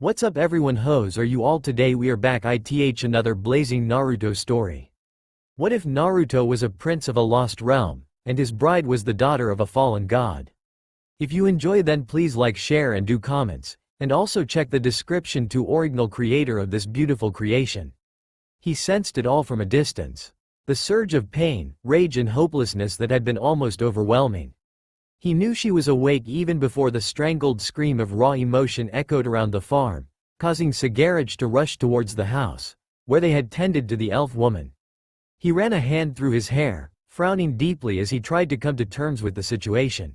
What's up everyone, hoes are you all? Today we are back with another blazing Naruto story. What if Naruto was a prince of a lost realm, and his bride was the daughter of a fallen god? If you enjoy, then please like, share and do comments, and also check the description to original creator of this beautiful creation. He sensed it all from a distance. The surge of pain, rage and hopelessness that had been almost overwhelming. He knew she was awake even before the strangled scream of raw emotion echoed around the farm, causing Sagarage to rush towards the house, where they had tended to the elf woman. He ran a hand through his hair, frowning deeply as he tried to come to terms with the situation.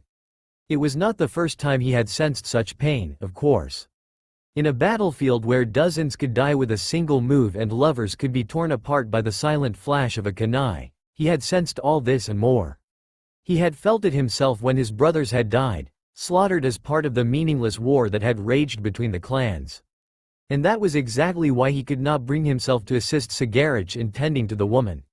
It was not the first time he had sensed such pain, of course. In a battlefield where dozens could die with a single move and lovers could be torn apart by the silent flash of a kunai, he had sensed all this and more. He had felt it himself when his brothers had died, slaughtered as part of the meaningless war that had raged between the clans. And that was exactly why he could not bring himself to assist Sagarage in tending to the woman.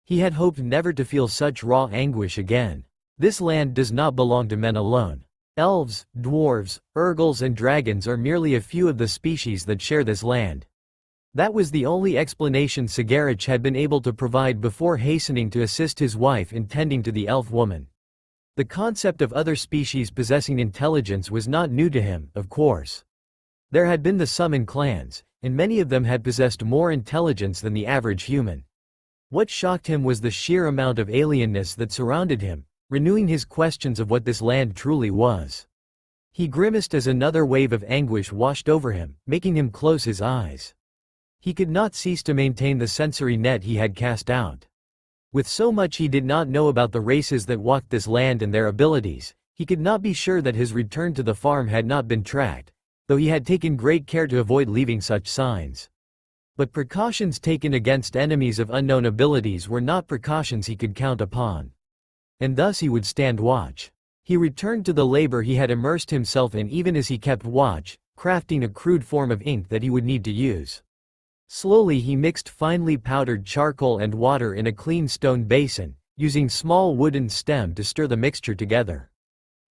He had hoped never to feel such raw anguish again. This land does not belong to men alone. Elves, dwarves, urgles and dragons are merely a few of the species that share this land. That was the only explanation Sagarage had been able to provide before hastening to assist his wife in tending to the elf woman. The concept of other species possessing intelligence was not new to him, of course. There had been the summon clans, and many of them had possessed more intelligence than the average human. What shocked him was the sheer amount of alienness that surrounded him, renewing his questions of what this land truly was. He grimaced as another wave of anguish washed over him, making him close his eyes. He could not cease to maintain the sensory net he had cast out. With so much he did not know about the races that walked this land and their abilities, he could not be sure that his return to the farm had not been tracked, though he had taken great care to avoid leaving such signs. But precautions taken against enemies of unknown abilities were not precautions he could count upon. And thus he would stand watch. He returned to the labor he had immersed himself in even as he kept watch, crafting a crude form of ink that he would need to use. Slowly he mixed finely powdered charcoal and water in a clean stone basin, using small wooden stem to stir the mixture together.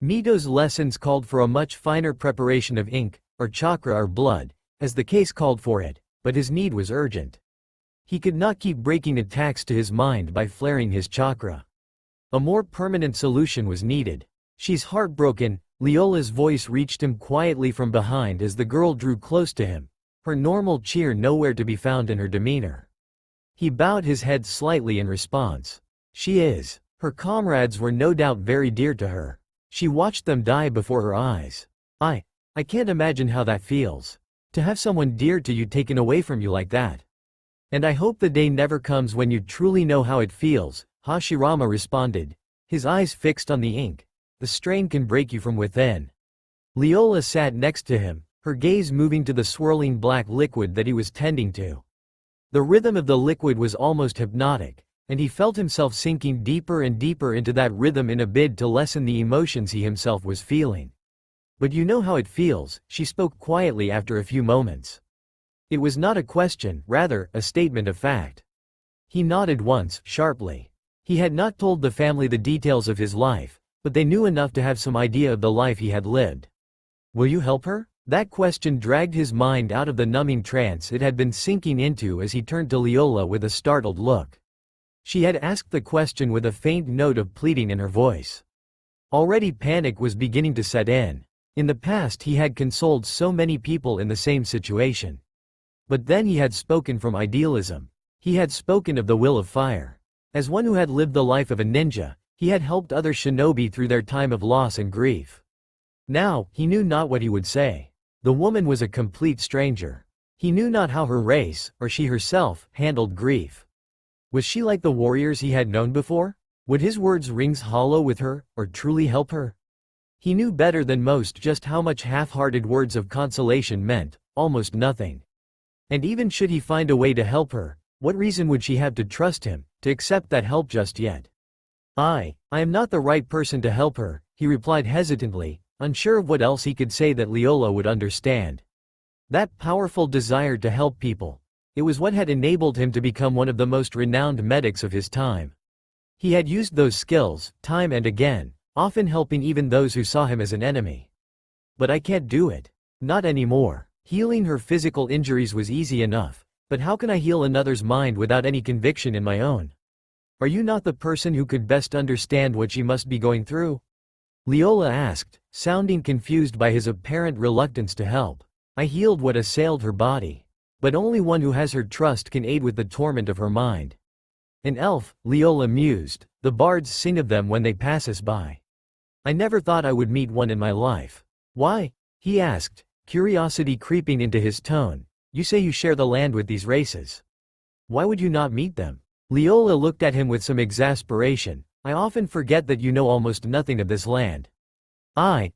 Mito's lessons called for a much finer preparation of ink, or chakra or blood, as the case called for it, but his need was urgent. He could not keep breaking attacks to his mind by flaring his chakra. A more permanent solution was needed. "She's heartbroken," Leola's voice reached him quietly from behind as the girl drew close to him, her normal cheer nowhere to be found in her demeanor. He bowed his head slightly in response. "She is." Her comrades were no doubt very dear to her. She watched them die before her eyes. I can't imagine how that feels. To have someone dear to you taken away from you like that. And I hope the day never comes when you truly know how it feels," Hashirama responded, his eyes fixed on the ink. "The strain can break you from within." Leola sat next to him, her gaze moving to the swirling black liquid that he was tending to. The rhythm of the liquid was almost hypnotic, and he felt himself sinking deeper and deeper into that rhythm in a bid to lessen the emotions he himself was feeling. "But you know how it feels," she spoke quietly after a few moments. It was not a question, rather, a statement of fact. He nodded once, sharply. He had not told the family the details of his life, but they knew enough to have some idea of the life he had lived. "Will you help her?" That question dragged his mind out of the numbing trance it had been sinking into as he turned to Leola with a startled look. She had asked the question with a faint note of pleading in her voice. Already panic was beginning to set in. In the past he had consoled so many people in the same situation. But then he had spoken from idealism. He had spoken of the will of fire. As one who had lived the life of a ninja, he had helped other shinobi through their time of loss and grief. Now, he knew not what he would say. The woman was a complete stranger. He knew not how her race, or she herself, handled grief. Was she like the warriors he had known before? Would his words ring hollow with her, or truly help her? He knew better than most just how much half-hearted words of consolation meant, almost nothing. And even should he find a way to help her, what reason would she have to trust him, to accept that help just yet? I am not the right person to help her," he replied hesitantly, unsure of what else he could say that Leola would understand. That powerful desire to help people. It was what had enabled him to become one of the most renowned medics of his time. He had used those skills, time and again, often helping even those who saw him as an enemy. "But I can't do it. Not anymore. Healing her physical injuries was easy enough, but how can I heal another's mind without any conviction in my own? Are you not the person who could best understand what she must be going through? Leola asked, sounding confused by his apparent reluctance to help. I healed what assailed her body. But only one who has her trust can aid with the torment of her mind. An elf, Leola mused, the bards sing of them when they pass us by. I never thought I would meet one in my life. Why? He asked, curiosity creeping into his tone. You say you share the land with these races. Why would you not meet them? Leola looked at him with some exasperation. I often forget that you know almost nothing of this land.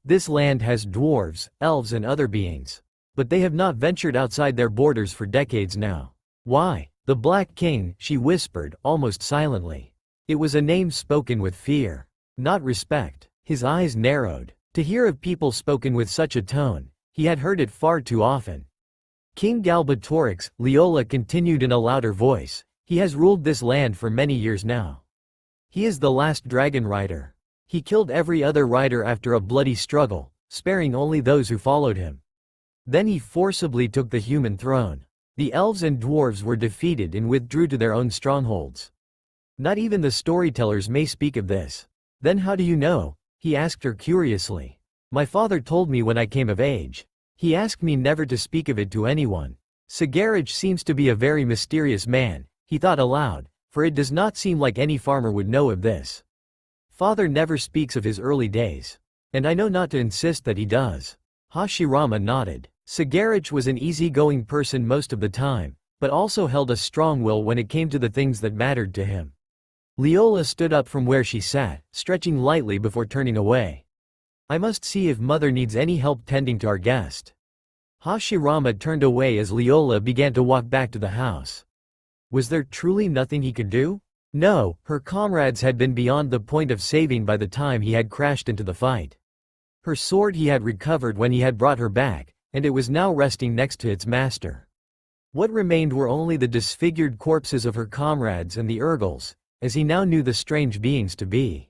This land has dwarves, elves and other beings. But they have not ventured outside their borders for decades now. Why? The Black King, she whispered, almost silently. It was a name spoken with fear, not respect. His eyes narrowed. To hear of people spoken with such a tone, he had heard it far too often. King Galbatorix, Leola continued in a louder voice. He has ruled this land for many years now. He is the last dragon rider. He killed every other rider after a bloody struggle, sparing only those who followed him. Then he forcibly took the human throne. The elves and dwarves were defeated and withdrew to their own strongholds. Not even the storytellers may speak of this. Then how do you know? He asked her curiously. My father told me when I came of age. He asked me never to speak of it to anyone. Sigaraj seems to be a very mysterious man, he thought aloud, for it does not seem like any farmer would know of this. Father never speaks of his early days. And I know not to insist that he does. Hashirama nodded. Sigaraj was an easygoing person most of the time, but also held a strong will when it came to the things that mattered to him. Leola stood up from where she sat, stretching lightly before turning away. I must see if mother needs any help tending to our guest. Hashirama turned away as Leola began to walk back to the house. Was there truly nothing he could do? No, her comrades had been beyond the point of saving by the time he had crashed into the fight. Her sword he had recovered when he had brought her back, and it was now resting next to its master. What remained were only the disfigured corpses of her comrades and the Urgles, as he now knew the strange beings to be.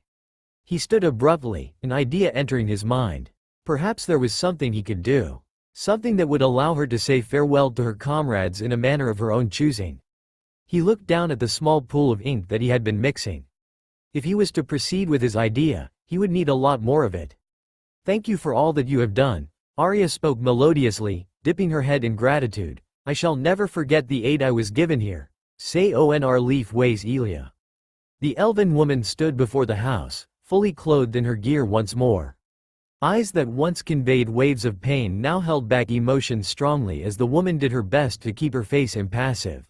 He stood abruptly, an idea entering his mind. Perhaps there was something he could do. Something that would allow her to say farewell to her comrades in a manner of her own choosing. He looked down at the small pool of ink that he had been mixing. If he was to proceed with his idea, he would need a lot more of it. Thank you for all that you have done. Arya spoke melodiously, dipping her head in gratitude. I shall never forget the aid I was given here. Say onr leaf ways Elia. The elven woman stood before the house, fully clothed in her gear once more. Eyes that once conveyed waves of pain now held back emotion strongly as the woman did her best to keep her face impassive.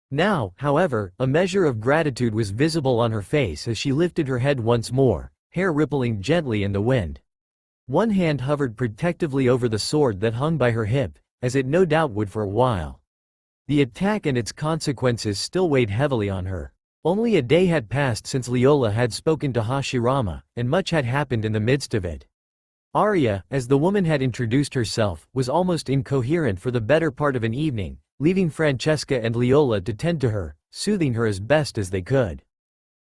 Now, however, a measure of gratitude was visible on her face as she lifted her head once more, hair rippling gently in the wind. One hand hovered protectively over the sword that hung by her hip, as it no doubt would for a while. The attack and its consequences still weighed heavily on her. Only a day had passed since Leola had spoken to Hashirama, and much had happened in the midst of it. Arya, as the woman had introduced herself, was almost incoherent for the better part of an evening, leaving Francesca and Leola to tend to her, soothing her as best as they could.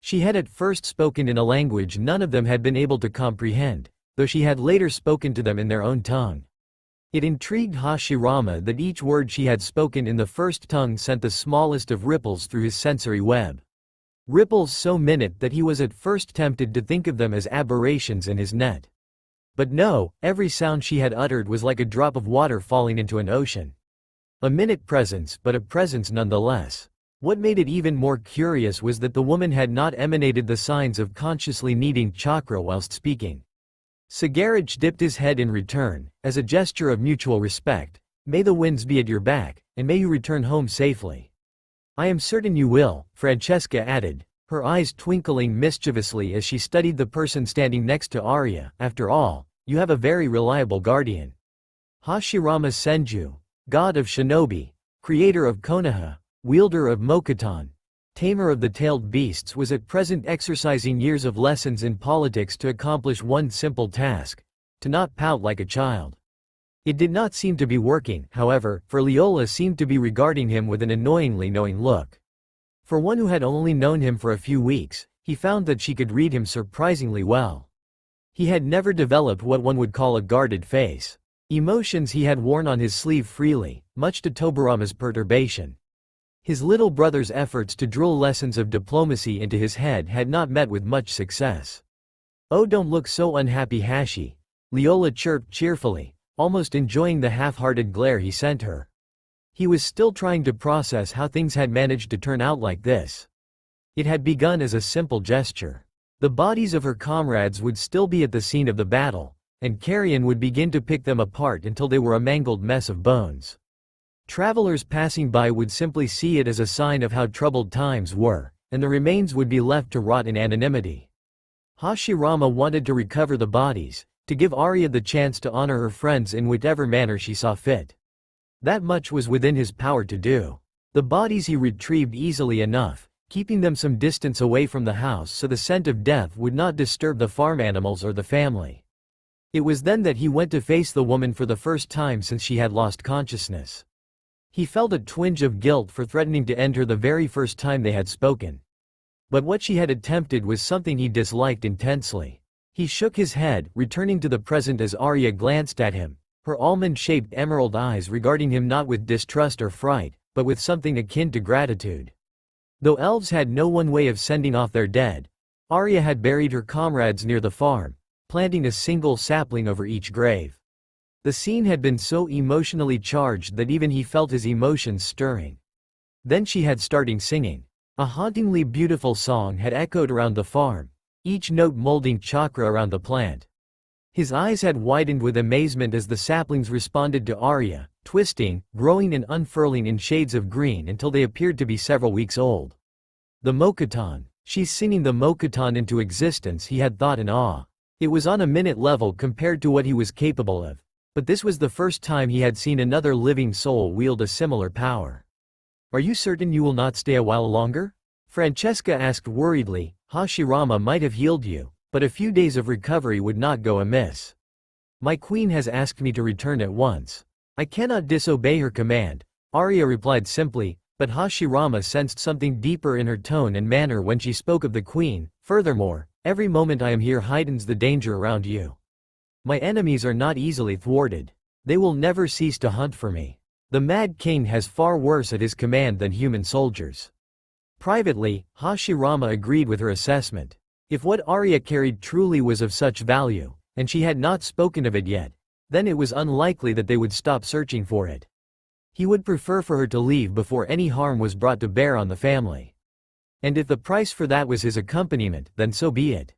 She had at first spoken in a language none of them had been able to comprehend, though she had later spoken to them in their own tongue. It intrigued Hashirama that each word she had spoken in the first tongue sent the smallest of ripples through his sensory web. Ripples so minute that he was at first tempted to think of them as aberrations in his net. But no, every sound she had uttered was like a drop of water falling into an ocean. A minute presence, but a presence nonetheless. What made it even more curious was that the woman had not emanated the signs of consciously needing chakra whilst speaking. Sigaraj dipped his head in return, as a gesture of mutual respect. May the winds be at your back, and may you return home safely. I am certain you will, Francesca added, her eyes twinkling mischievously as she studied the person standing next to Arya. After all, you have a very reliable guardian. Hashirama Senju, god of shinobi, creator of Konoha, wielder of Mokuton, tamer of the tailed beasts, was at present exercising years of lessons in politics to accomplish one simple task: to not pout like a child. It did not seem to be working, however, for Leola seemed to be regarding him with an annoyingly knowing look. For one who had only known him for a few weeks, he found that she could read him surprisingly well. He had never developed what one would call a guarded face. Emotions he had worn on his sleeve freely, much to Tobarama's perturbation. His little brother's efforts to drill lessons of diplomacy into his head had not met with much success. "Oh, don't look so unhappy, Hashi," Leola chirped cheerfully, almost enjoying the half-hearted glare he sent her. He was still trying to process how things had managed to turn out like this. It had begun as a simple gesture. The bodies of her comrades would still be at the scene of the battle, and Carrion would begin to pick them apart until they were a mangled mess of bones. Travelers passing by would simply see it as a sign of how troubled times were, and the remains would be left to rot in anonymity. Hashirama wanted to recover the bodies, to give Arya the chance to honor her friends in whatever manner she saw fit. That much was within his power to do. The bodies he retrieved easily enough, keeping them some distance away from the house so the scent of death would not disturb the farm animals or the family. It was then that he went to face the woman for the first time since she had lost consciousness. He felt a twinge of guilt for threatening to end her the very first time they had spoken. But what she had attempted was something he disliked intensely. He shook his head, returning to the present as Arya glanced at him, her almond-shaped emerald eyes regarding him not with distrust or fright, but with something akin to gratitude. Though elves had no one way of sending off their dead, Arya had buried her comrades near the farm, planting a single sapling over each grave. The scene had been so emotionally charged that even he felt his emotions stirring. Then she had started singing. A hauntingly beautiful song had echoed around the farm, each note molding chakra around the plant. His eyes had widened with amazement as the saplings responded to Arya, twisting, growing and unfurling in shades of green until they appeared to be several weeks old. The Mokuton. She's singing the Mokuton into existence, he had thought in awe. It was on a minute level compared to what he was capable of. But this was the first time he had seen another living soul wield a similar power. "Are you certain you will not stay a while longer?" Francesca asked worriedly. "Hashirama might have healed you, but a few days of recovery would not go amiss. My queen has asked me to return at once. I cannot disobey her command," Arya replied simply, but Hashirama sensed something deeper in her tone and manner when she spoke of the queen. "Furthermore, every moment I am here heightens the danger around you. My enemies are not easily thwarted. They will never cease to hunt for me. The Mad King has far worse at his command than human soldiers." Privately, Hashirama agreed with her assessment. If what Arya carried truly was of such value, and she had not spoken of it yet, then it was unlikely that they would stop searching for it. He would prefer for her to leave before any harm was brought to bear on the family. And if the price for that was his accompaniment, then so be it.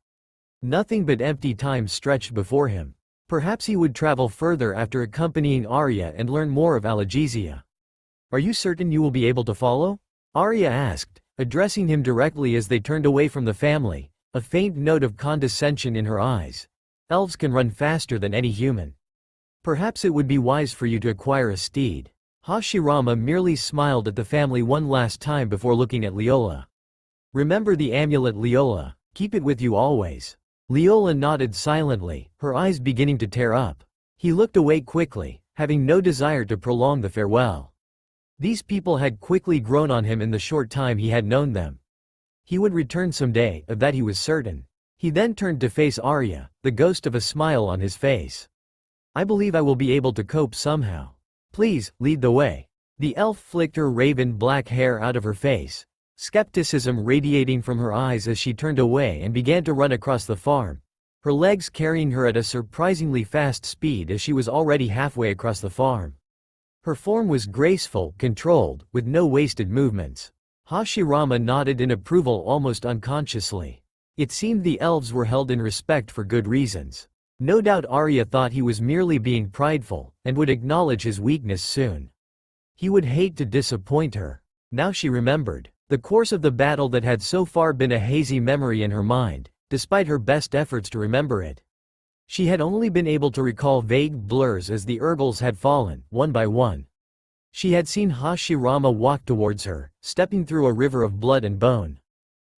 Nothing but empty time stretched before him. Perhaps he would travel further after accompanying Arya and learn more of Algesia. "Are you certain you will be able to follow?" Arya asked, addressing him directly as they turned away from the family, a faint note of condescension in her eyes. "Elves can run faster than any human. Perhaps it would be wise for you to acquire a steed." Hashirama merely smiled at the family one last time before looking at Leola. "Remember the amulet, Leola, keep it with you always." Leola nodded silently, her eyes beginning to tear up. He looked away quickly, having no desire to prolong the farewell. These people had quickly grown on him in the short time he had known them. He would return someday, of that he was certain. He then turned to face Arya, the ghost of a smile on his face. "I believe I will be able to cope somehow. Please, lead the way." The elf flicked her raven black hair out of her face, skepticism radiating from her eyes as she turned away and began to run across the farm, her legs carrying her at a surprisingly fast speed as she was already halfway across the farm. Her form was graceful, controlled, with no wasted movements. Hashirama nodded in approval almost unconsciously. It seemed the elves were held in respect for good reasons. No doubt Arya thought he was merely being prideful, and would acknowledge his weakness soon. He would hate to disappoint her. Now she remembered the course of the battle that had so far been a hazy memory in her mind, despite her best efforts to remember it. She had only been able to recall vague blurs as the Urgles had fallen, one by one. She had seen Hashirama walk towards her, stepping through a river of blood and bone.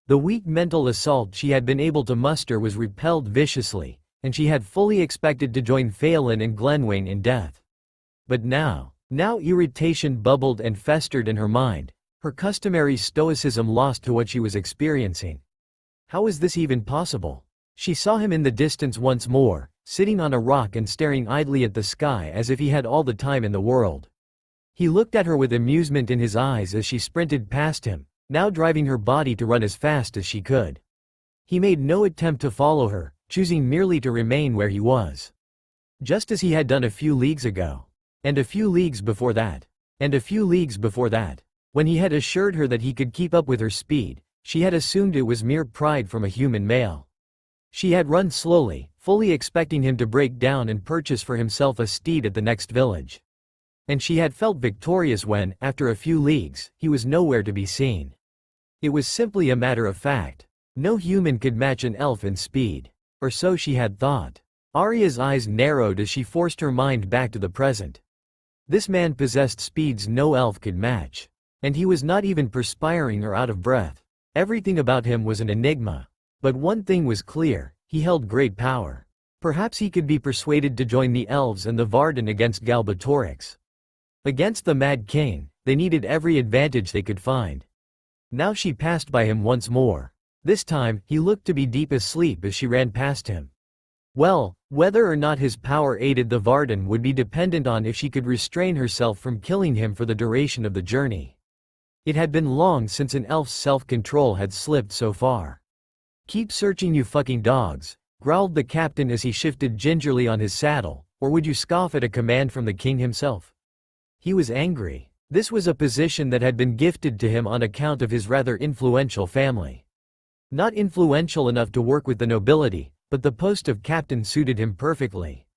The weak mental assault she had been able to muster was repelled viciously, and she had fully expected to join Phelan and Glenwain in death. But now irritation bubbled and festered in her mind, her customary stoicism lost to what she was experiencing. How was this even possible? She saw him in the distance once more, sitting on a rock and staring idly at the sky as if he had all the time in the world. He looked at her with amusement in his eyes as she sprinted past him, now driving her body to run as fast as she could. He made no attempt to follow her, choosing merely to remain where he was. Just as he had done a few leagues ago. And a few leagues before that. And a few leagues before that. When he had assured her that he could keep up with her speed, she had assumed it was mere pride from a human male. She had run slowly, fully expecting him to break down and purchase for himself a steed at the next village. And she had felt victorious when, after a few leagues, he was nowhere to be seen. It was simply a matter of fact. No human could match an elf in speed. Or so she had thought. Arya's eyes narrowed as she forced her mind back to the present. This man possessed speeds no elf could match. And he was not even perspiring or out of breath. Everything about him was an enigma. But one thing was clear, he held great power. Perhaps he could be persuaded to join the elves and the Varden against Galbatorix. Against the Mad King, they needed every advantage they could find. Now she passed by him once more. This time, he looked to be deep asleep as she ran past him. Well, whether or not his power aided the Varden would be dependent on if she could restrain herself from killing him for the duration of the journey. It had been long since an elf's self-control had slipped so far. "Keep searching, you fucking dogs," growled the captain as he shifted gingerly on his saddle, "or would you scoff at a command from the king himself?" He was angry. This was a position that had been gifted to him on account of his rather influential family. Not influential enough to work with the nobility, but the post of captain suited him perfectly.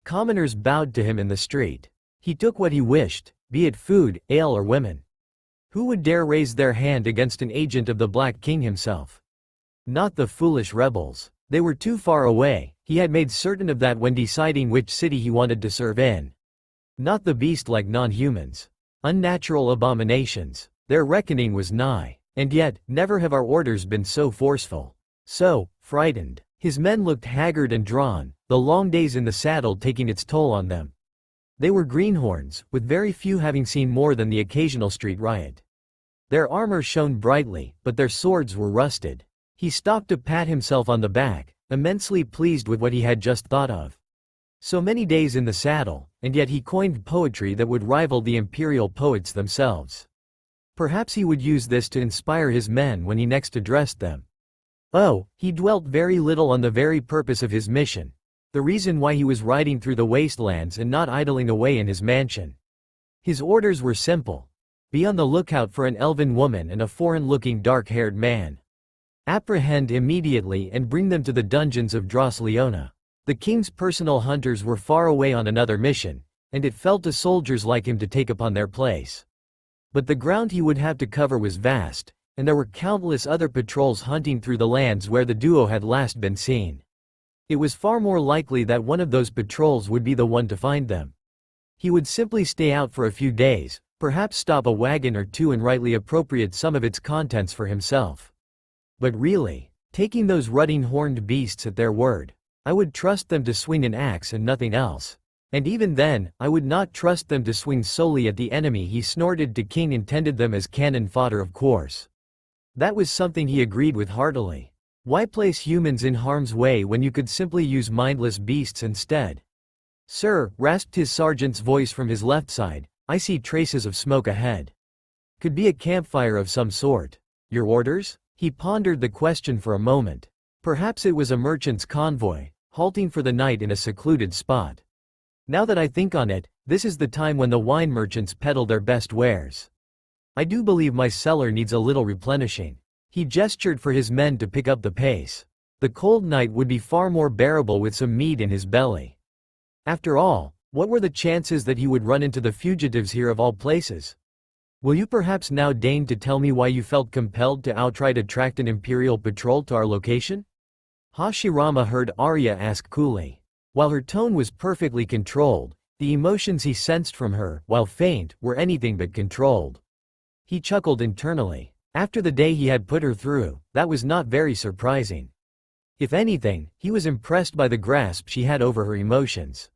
Commoners bowed to him in the street. He took what he wished, be it food, ale or women. Who would dare raise their hand against an agent of the Black King himself? Not the foolish rebels. They were too far away, he had made certain of that when deciding which city he wanted to serve in. Not the beast-like non-humans. Unnatural abominations. Their reckoning was nigh. And yet, never have our orders been so forceful. So frightened. His men looked haggard and drawn, the long days in the saddle taking its toll on them. They were greenhorns, with very few having seen more than the occasional street riot. Their armor shone brightly, but their swords were rusted. He stopped to pat himself on the back, immensely pleased with what he had just thought of. So many days in the saddle, and yet he coined poetry that would rival the imperial poets themselves. Perhaps he would use this to inspire his men when he next addressed them. Oh, he dwelt very little on the very purpose of his mission. The reason why he was riding through the wastelands and not idling away in his mansion. His orders were simple. Be on the lookout for an elven woman and a foreign-looking dark-haired man. Apprehend immediately and bring them to the dungeons of Dros Leona. The king's personal hunters were far away on another mission, and it fell to soldiers like him to take upon their place. But the ground he would have to cover was vast, and there were countless other patrols hunting through the lands where the duo had last been seen. It was far more likely that one of those patrols would be the one to find them. He would simply stay out for a few days, perhaps stop a wagon or two and rightly appropriate some of its contents for himself. But really, taking those rutting horned beasts at their word, I would trust them to swing an axe and nothing else. And even then, I would not trust them to swing solely at the enemy. He snorted. The king intended them as cannon fodder, of course. That was something he agreed with heartily. Why place humans in harm's way when you could simply use mindless beasts instead? "Sir," rasped his sergeant's voice from his left side, "I see traces of smoke ahead. Could be a campfire of some sort. Your orders?" He pondered the question for a moment. Perhaps it was a merchant's convoy, halting for the night in a secluded spot. Now that I think on it, this is the time when the wine merchants peddle their best wares. I do believe my cellar needs a little replenishing. He gestured for his men to pick up the pace. The cold night would be far more bearable with some meat in his belly. After all, what were the chances that he would run into the fugitives here of all places? "Will you perhaps now deign to tell me why you felt compelled to outright attract an imperial patrol to our location?" Hashirama heard Arya ask coolly. While her tone was perfectly controlled, the emotions he sensed from her, while faint, were anything but controlled. He chuckled internally. After the day he had put her through, that was not very surprising. If anything, he was impressed by the grasp she had over her emotions.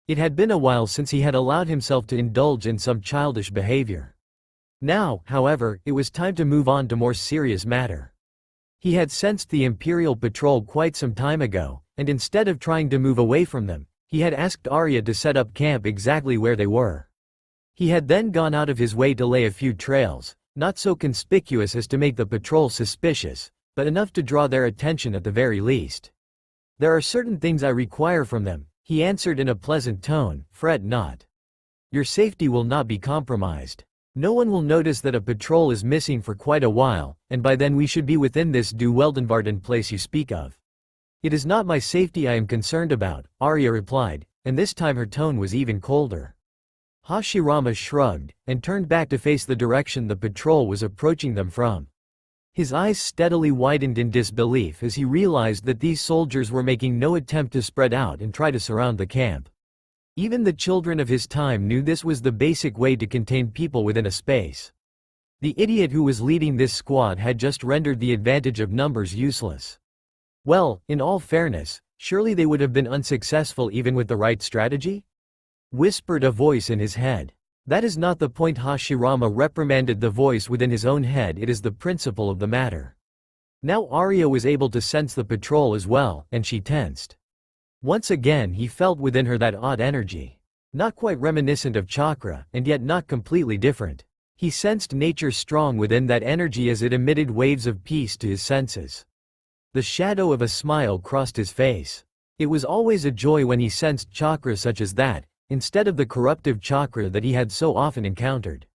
It had been a while since he had allowed himself to indulge in some childish behavior. Now, however, it was time to move on to more serious matter. He had sensed the Imperial patrol quite some time ago, and instead of trying to move away from them, he had asked Arya to set up camp exactly where they were. He had then gone out of his way to lay a few trails, not so conspicuous as to make the patrol suspicious, but enough to draw their attention at the very least. "There are certain things I require from them," he answered in a pleasant tone, "fret not. Your safety will not be compromised. No one will notice that a patrol is missing for quite a while, and by then we should be within this Du Weldenvarden place you speak of." "It is not my safety I am concerned about," Arya replied, and this time her tone was even colder. Hashirama shrugged, and turned back to face the direction the patrol was approaching them from. His eyes steadily widened in disbelief as he realized that these soldiers were making no attempt to spread out and try to surround the camp. Even the children of his time knew this was the basic way to contain people within a space. The idiot who was leading this squad had just rendered the advantage of numbers useless. Well, in all fairness, surely they would have been unsuccessful even with the right strategy? Whispered a voice in his head. "That is not the point." Hashirama reprimanded the voice within his own head. "It is the principle of the matter." Now Arya was able to sense the patrol as well, and she tensed. Once again he felt within her that odd energy. Not quite reminiscent of chakra, and yet not completely different. He sensed nature strong within that energy as it emitted waves of peace to his senses. The shadow of a smile crossed his face. It was always a joy when he sensed chakra such as that, instead of the corruptive chakra that he had so often encountered.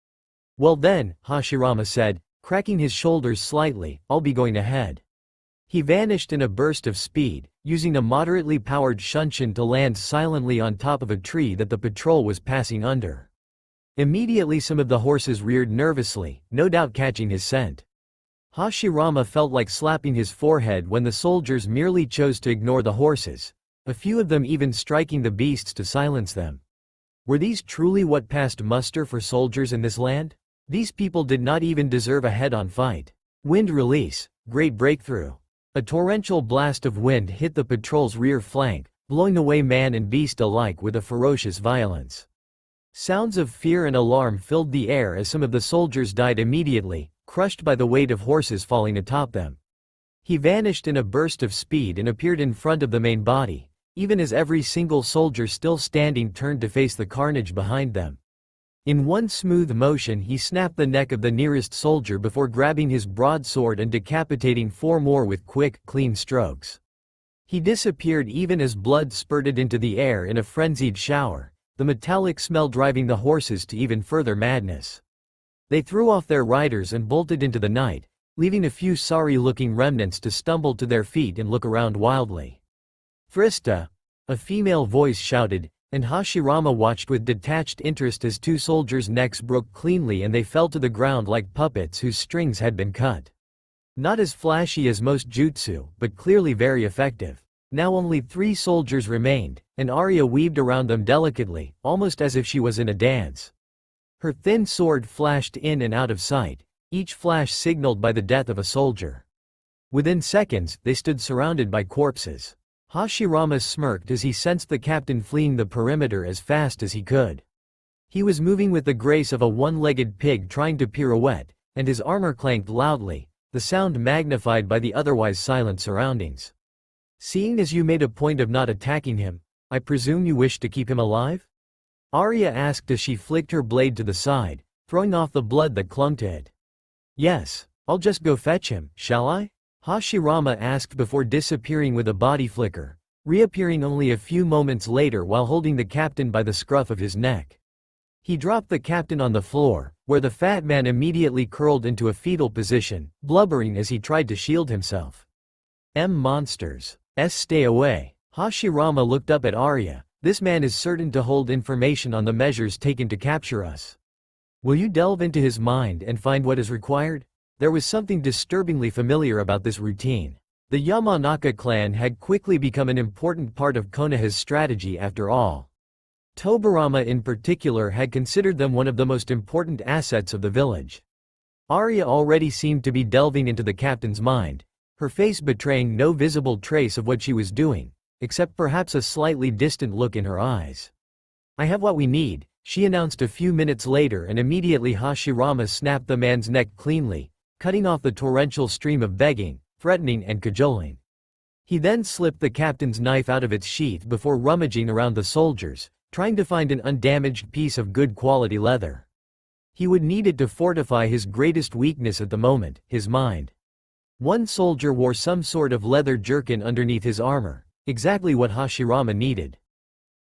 "Well then," Hashirama said, cracking his shoulders slightly, "I'll be going ahead." He vanished in a burst of speed, using a moderately powered shunshin to land silently on top of a tree that the patrol was passing under. Immediately some of the horses reared nervously, no doubt catching his scent. Hashirama felt like slapping his forehead when the soldiers merely chose to ignore the horses, a few of them even striking the beasts to silence them. Were these truly what passed muster for soldiers in this land? These people did not even deserve a head-on fight. Wind release, great breakthrough. A torrential blast of wind hit the patrol's rear flank, blowing away man and beast alike with a ferocious violence. Sounds of fear and alarm filled the air as some of the soldiers died immediately, crushed by the weight of horses falling atop them. He vanished in a burst of speed and appeared in front of the main body, even as every single soldier still standing turned to face the carnage behind them. In one smooth motion he snapped the neck of the nearest soldier before grabbing his broadsword and decapitating 4 more with quick, clean strokes. He disappeared even as blood spurted into the air in a frenzied shower, the metallic smell driving the horses to even further madness. They threw off their riders and bolted into the night, leaving a few sorry-looking remnants to stumble to their feet and look around wildly. "Frista!" a female voice shouted, and Hashirama watched with detached interest as 2 soldiers' necks broke cleanly and they fell to the ground like puppets whose strings had been cut. Not as flashy as most jutsu, but clearly very effective. Now only 3 soldiers remained, and Arya weaved around them delicately, almost as if she was in a dance. Her thin sword flashed in and out of sight, each flash signaled by the death of a soldier. Within seconds, they stood surrounded by corpses. Hashirama smirked as he sensed the captain fleeing the perimeter as fast as he could. He was moving with the grace of a one-legged pig trying to pirouette, and his armor clanked loudly, the sound magnified by the otherwise silent surroundings. "Seeing as you made a point of not attacking him, I presume you wish to keep him alive?" Arya asked as she flicked her blade to the side, throwing off the blood that clung to it. "Yes, I'll just go fetch him, shall I?" Hashirama asked before disappearing with a body flicker, reappearing only a few moments later while holding the captain by the scruff of his neck. He dropped the captain on the floor, where the fat man immediately curled into a fetal position, blubbering as he tried to shield himself. Monsters. Stay away." Hashirama looked up at Arya. "This man is certain to hold information on the measures taken to capture us. Will you delve into his mind and find what is required?" There was something disturbingly familiar about this routine. The Yamanaka clan had quickly become an important part of Konoha's strategy after all. Tobirama in particular had considered them one of the most important assets of the village. Arya already seemed to be delving into the captain's mind, her face betraying no visible trace of what she was doing, except perhaps a slightly distant look in her eyes. "I have what we need," she announced a few minutes later, and immediately Hashirama snapped the man's neck cleanly, cutting off the torrential stream of begging, threatening and cajoling. He then slipped the captain's knife out of its sheath before rummaging around the soldiers, trying to find an undamaged piece of good quality leather. He would need it to fortify his greatest weakness at the moment, his mind. One soldier wore some sort of leather jerkin underneath his armor, exactly what Hashirama needed.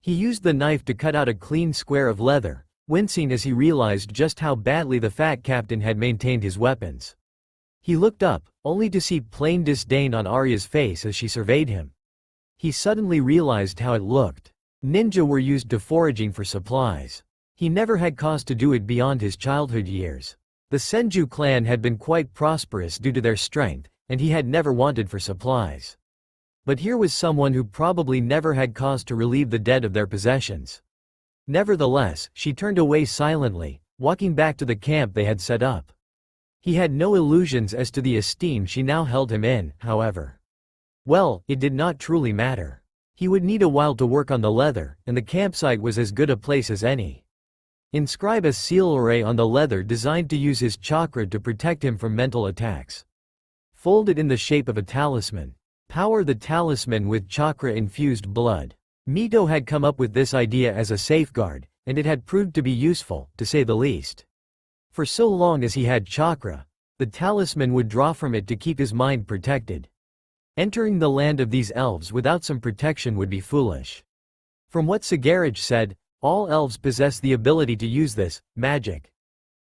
He used the knife to cut out a clean square of leather, wincing as he realized just how badly the fat captain had maintained his weapons. He looked up, only to see plain disdain on Arya's face as she surveyed him. He suddenly realized how it looked. Ninja were used to foraging for supplies. He never had cause to do it beyond his childhood years. The Senju clan had been quite prosperous due to their strength, and he had never wanted for supplies. But here was someone who probably never had cause to relieve the dead of their possessions. Nevertheless, she turned away silently, walking back to the camp they had set up. He had no illusions as to the esteem she now held him in, however. Well, it did not truly matter. He would need a while to work on the leather, and the campsite was as good a place as any. Inscribe a seal array on the leather designed to use his chakra to protect him from mental attacks. Fold it in the shape of a talisman. Power the talisman with chakra-infused blood. Mito had come up with this idea as a safeguard, and it had proved to be useful, to say the least. For so long as he had chakra, the talisman would draw from it to keep his mind protected. Entering the land of these elves without some protection would be foolish. From what Sagarage said, all elves possess the ability to use this magic.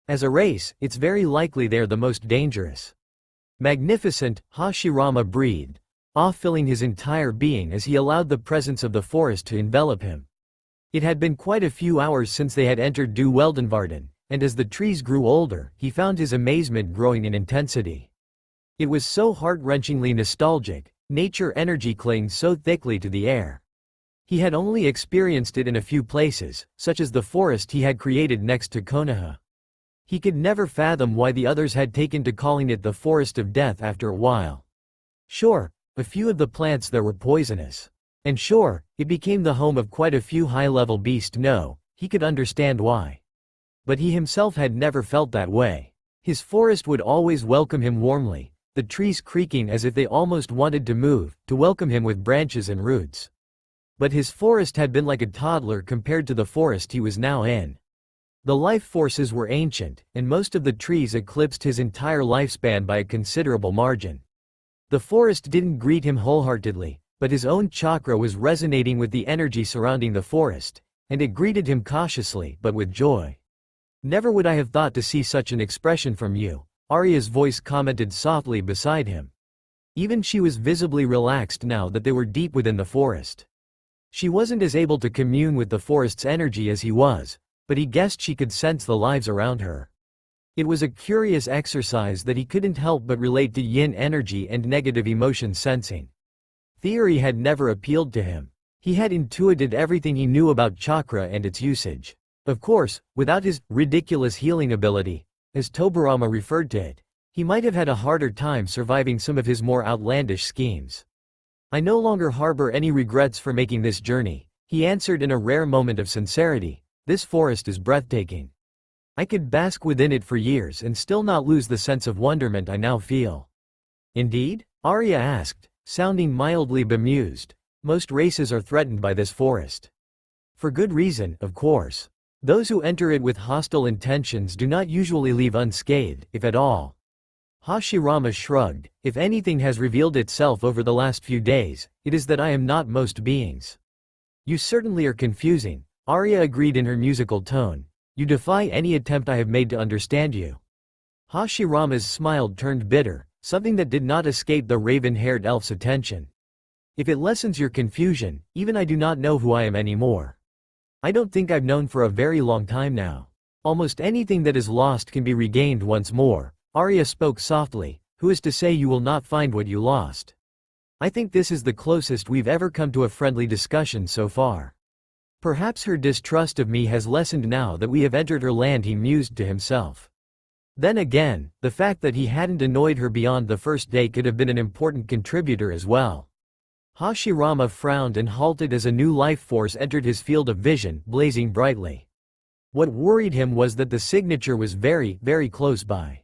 As a race, it's very likely they're the most dangerous. Magnificent, Hashirama breathed, awe-filling his entire being as he allowed the presence of the forest to envelop him. It had been quite a few hours since they had entered Du Weldenvarden, and as the trees grew older, he found his amazement growing in intensity. It was so heart-wrenchingly nostalgic, nature energy clinging so thickly to the air. He had only experienced it in a few places, such as the forest he had created next to Konoha. He could never fathom why the others had taken to calling it the Forest of Death after a while. Sure, a few of the plants there were poisonous. And sure, it became the home of quite a few high-level beasts. No, he could understand why. But he himself had never felt that way. His forest would always welcome him warmly, the trees creaking as if they almost wanted to move, to welcome him with branches and roots. But his forest had been like a toddler compared to the forest he was now in. The life forces were ancient, and most of the trees eclipsed his entire lifespan by a considerable margin. The forest didn't greet him wholeheartedly, but his own chakra was resonating with the energy surrounding the forest, and it greeted him cautiously but with joy. Never would I have thought to see such an expression from you, Arya's voice commented softly beside him. Even she was visibly relaxed now that they were deep within the forest. She wasn't as able to commune with the forest's energy as he was, but he guessed she could sense the lives around her. It was a curious exercise that he couldn't help but relate to yin energy and negative emotion sensing. Theory had never appealed to him. He had intuited everything he knew about chakra and its usage. Of course, without his ridiculous healing ability, as Tobarama referred to it, he might have had a harder time surviving some of his more outlandish schemes. I no longer harbor any regrets for making this journey, he answered in a rare moment of sincerity. This forest is breathtaking. I could bask within it for years and still not lose the sense of wonderment I now feel. Indeed? Arya asked, sounding mildly bemused. Most races are threatened by this forest. For good reason, of course. Those who enter it with hostile intentions do not usually leave unscathed, if at all. Hashirama shrugged. If anything has revealed itself over the last few days, it is that I am not most beings. You certainly are confusing, Arya agreed in her musical tone. You defy any attempt I have made to understand you. Hashirama's smile turned bitter, something that did not escape the raven-haired elf's attention. If it lessens your confusion, even I do not know who I am anymore. I don't think I've known for a very long time now. Almost anything that is lost can be regained once more, Arya spoke softly, who is to say you will not find what you lost? I think this is the closest we've ever come to a friendly discussion so far. Perhaps her distrust of me has lessened now that we have entered her land, he mused to himself. Then again, the fact that he hadn't annoyed her beyond the first day could have been an important contributor as well. Hashirama frowned and halted as a new life force entered his field of vision, blazing brightly. What worried him was that the signature was very, very close by.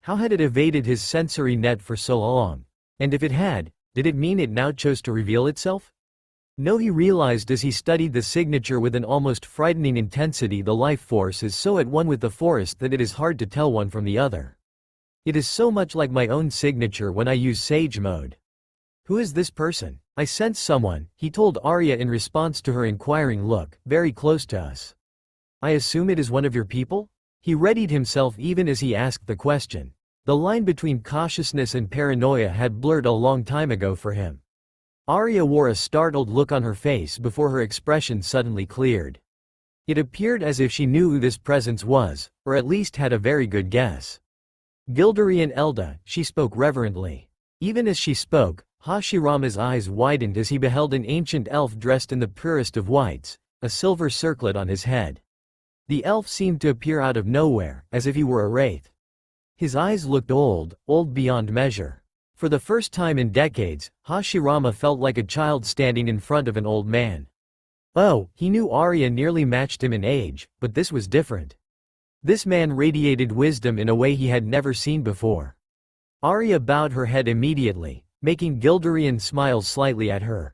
How had it evaded his sensory net for so long? And if it had, Did it mean it now chose to reveal itself? No, he realized as he studied the signature with an almost frightening intensity. The life force is so at one with the forest that it is hard to tell one from the other. It is so much like my own signature when I use Sage mode. Who is this person? I sense someone, he told Arya in response to her inquiring look, very close to us. I assume it is one of your people? He readied himself even as he asked the question. The line between cautiousness and paranoia had blurred a long time ago for him. Arya wore a startled look on her face before her expression suddenly cleared. It appeared as if she knew who this presence was, or at least had a very good guess. Gilderian Elda, she spoke reverently. Even as she spoke, Hashirama's eyes widened as he beheld an ancient elf dressed in the purest of whites, a silver circlet on his head. The elf seemed to appear out of nowhere, as if he were a wraith. His eyes looked old beyond measure. For the first time in decades, Hashirama felt like a child standing in front of an old man. Oh, he knew Arya nearly matched him in age, but this was different. This man radiated wisdom in a way he had never seen before. Arya bowed her head immediately, making Gilderian smile slightly at her.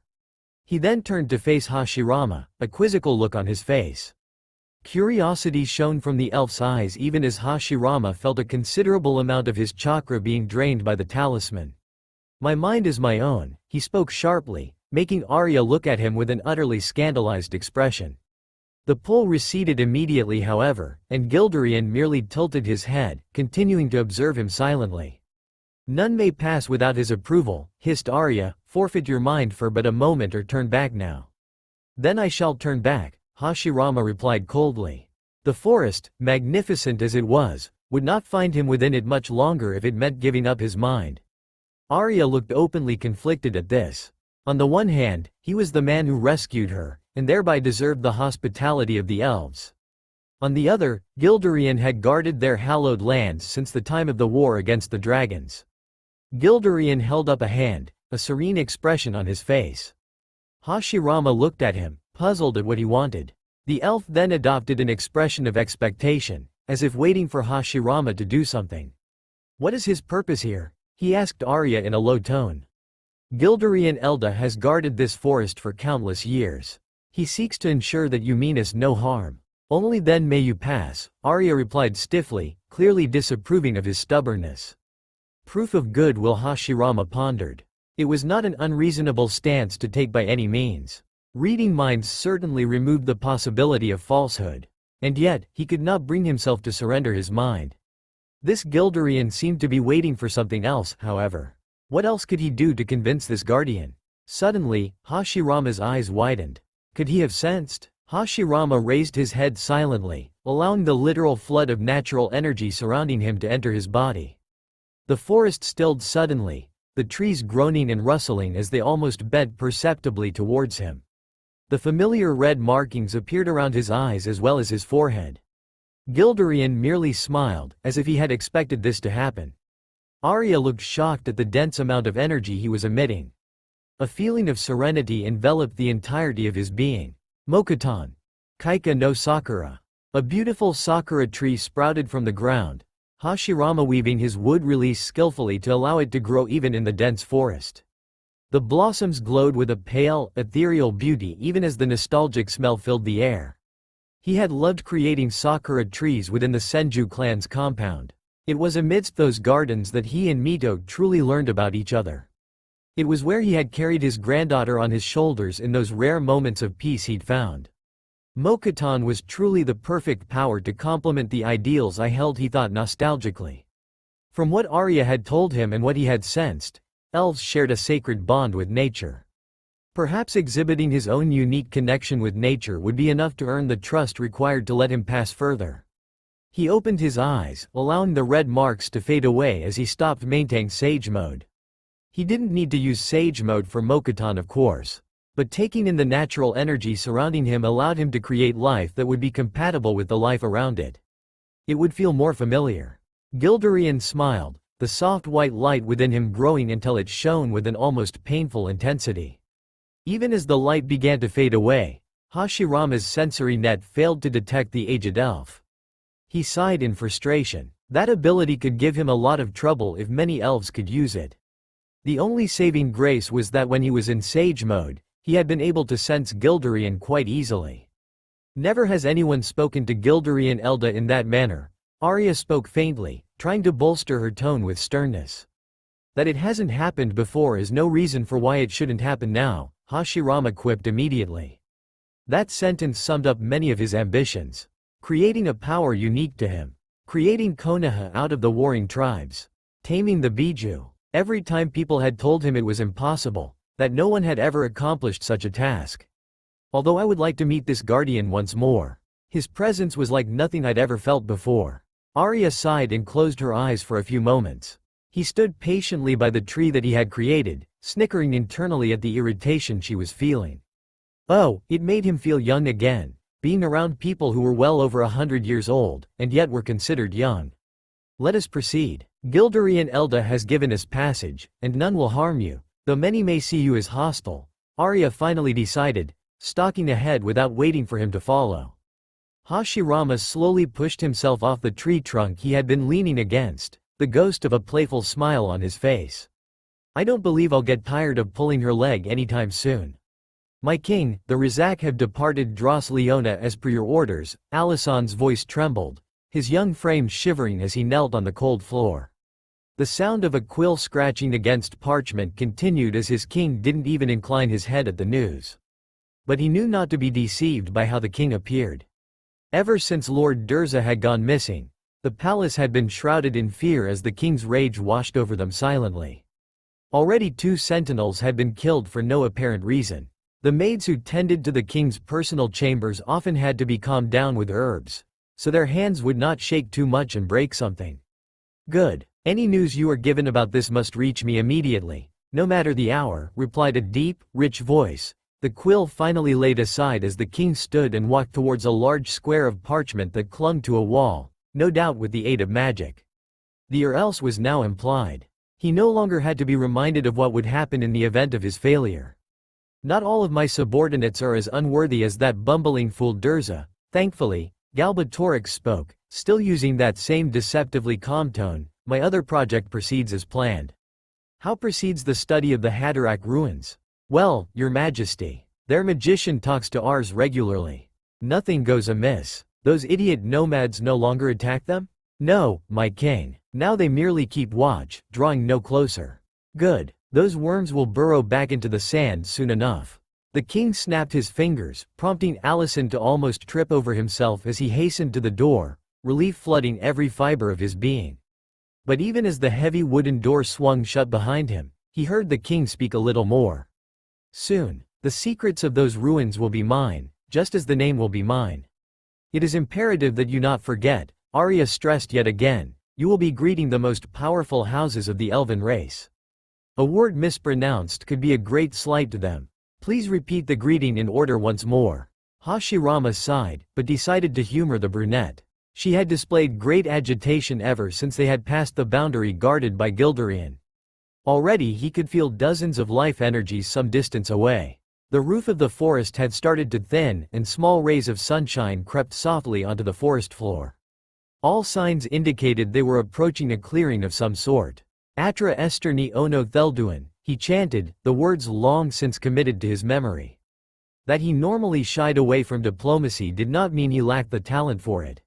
He then turned to face Hashirama, a quizzical look on his face. Curiosity shone from the elf's eyes even as Hashirama felt a considerable amount of his chakra being drained by the talisman. My mind is my own, he spoke sharply, making Arya look at him with an utterly scandalized expression. The pull receded immediately however, and Gilderian merely tilted his head, continuing to observe him silently. None may pass without his approval, hissed Arya, forfeit your mind for but a moment or turn back now. Then I shall turn back, Hashirama replied coldly. The forest, magnificent as it was, would not find him within it much longer if it meant giving up his mind. Arya looked openly conflicted at this. On the one hand, he was the man who rescued her, and thereby deserved the hospitality of the elves. On the other, Gilderian had guarded their hallowed lands since the time of the war against the dragons. Gilderian held up a hand, a serene expression on his face. Hashirama looked at him, puzzled at what he wanted. The elf then adopted an expression of expectation, as if waiting for Hashirama to do something. What is his purpose here? He asked Arya in a low tone. Gilderian Elda has guarded this forest for countless years. He seeks to ensure that you mean us no harm. Only then may you pass, Arya replied stiffly, clearly disapproving of his stubbornness. Proof of goodwill, Hashirama pondered. It was not an unreasonable stance to take by any means. Reading minds certainly removed the possibility of falsehood. And yet, he could not bring himself to surrender his mind. This Gilderian seemed to be waiting for something else, however. What else could he do to convince this guardian? Suddenly, Hashirama's eyes widened. Could he have sensed? Hashirama raised his head silently, allowing the literal flood of natural energy surrounding him to enter his body. The forest stilled suddenly, the trees groaning and rustling as they almost bent perceptibly towards him. The familiar red markings appeared around his eyes as well as his forehead. Gilderian merely smiled, as if he had expected this to happen. Arya looked shocked at the dense amount of energy he was emitting. A feeling of serenity enveloped the entirety of his being. Mokutan. Kaika no Sakura. A beautiful sakura tree sprouted from the ground, Hashirama weaving his wood release skillfully to allow it to grow even in the dense forest. The blossoms glowed with a pale, ethereal beauty even as the nostalgic smell filled the air. He had loved creating sakura trees within the Senju clan's compound. It was amidst those gardens that he and Mito truly learned about each other. It was where he had carried his granddaughter on his shoulders in those rare moments of peace he'd found. Mokutan was truly the perfect power to complement the ideals I held, he thought nostalgically. From what Arya had told him and what he had sensed, elves shared a sacred bond with nature. Perhaps exhibiting his own unique connection with nature would be enough to earn the trust required to let him pass further. He opened his eyes, allowing the red marks to fade away as he stopped maintaining Sage mode. He didn't need to use Sage mode for Mokutan, of course. But taking in the natural energy surrounding him allowed him to create life that would be compatible with the life around it. It would feel more familiar. Gilderian smiled, the soft white light within him growing until it shone with an almost painful intensity. Even as the light began to fade away, Hashirama's sensory net failed to detect the aged elf. He sighed in frustration. That ability could give him a lot of trouble if many elves could use it. The only saving grace was that when he was in sage mode, he had been able to sense Gilderian quite easily. Never has anyone spoken to Gilderian Elda in that manner. Arya spoke faintly, trying to bolster her tone with sternness. That it hasn't happened before is no reason for why it shouldn't happen now, Hashirama quipped immediately. That sentence summed up many of his ambitions. Creating a power unique to him. Creating Konoha out of the warring tribes. Taming the Biju. Every time people had told him it was impossible, that no one had ever accomplished such a task. Although I would like to meet this guardian once more. His presence was like nothing I'd ever felt before. Arya sighed and closed her eyes for a few moments. He stood patiently by the tree that he had created, snickering internally at the irritation she was feeling. Oh, it made him feel young again, being around people who were well over 100 years old, and yet were considered young. Let us proceed. Gilderian Elda has given us passage, and none will harm you, though many may see you as hostile, Arya finally decided, stalking ahead without waiting for him to follow. Hashirama slowly pushed himself off the tree trunk he had been leaning against, the ghost of a playful smile on his face. I don't believe I'll get tired of pulling her leg anytime soon. My king, the Rizak have departed Dros Leona as per your orders. Alison's voice trembled, his young frame shivering as he knelt on the cold floor. The sound of a quill scratching against parchment continued as his king didn't even incline his head at the news. But he knew not to be deceived by how the king appeared. Ever since Lord Durza had gone missing, the palace had been shrouded in fear as the king's rage washed over them silently. Already 2 sentinels had been killed for no apparent reason. The maids who tended to the king's personal chambers often had to be calmed down with herbs, so their hands would not shake too much and break something. Good. Any news you are given about this must reach me immediately, no matter the hour, replied a deep, rich voice. The quill finally laid aside as the king stood and walked towards a large square of parchment that clung to a wall, no doubt with the aid of magic. The or else was now implied. He no longer had to be reminded of what would happen in the event of his failure. Not all of my subordinates are as unworthy as that bumbling fool Durza. Thankfully, Galbatorix spoke, still using that same deceptively calm tone. My other project proceeds as planned. How proceeds the study of the Haderach ruins? Well, your majesty. Their magician talks to ours regularly. Nothing goes amiss. Those idiot nomads no longer attack them? No, my king. Now they merely keep watch, drawing no closer. Good. Those worms will burrow back into the sand soon enough. The king snapped his fingers, prompting Alison to almost trip over himself as he hastened to the door, relief flooding every fiber of his being. But even as the heavy wooden door swung shut behind him, he heard the king speak a little more. Soon, the secrets of those ruins will be mine, just as the name will be mine. It is imperative that you not forget, Arya stressed yet again, you will be greeting the most powerful houses of the elven race. A word mispronounced could be a great slight to them. Please repeat the greeting in order once more. Hashirama sighed, but decided to humor the brunette. She had displayed great agitation ever since they had passed the boundary guarded by Gilderian. Already he could feel dozens of life energies some distance away. The roof of the forest had started to thin and small rays of sunshine crept softly onto the forest floor. All signs indicated they were approaching a clearing of some sort. Atra Esterni Ono Thelduin, he chanted, the words long since committed to his memory. That he normally shied away from diplomacy did not mean he lacked the talent for it.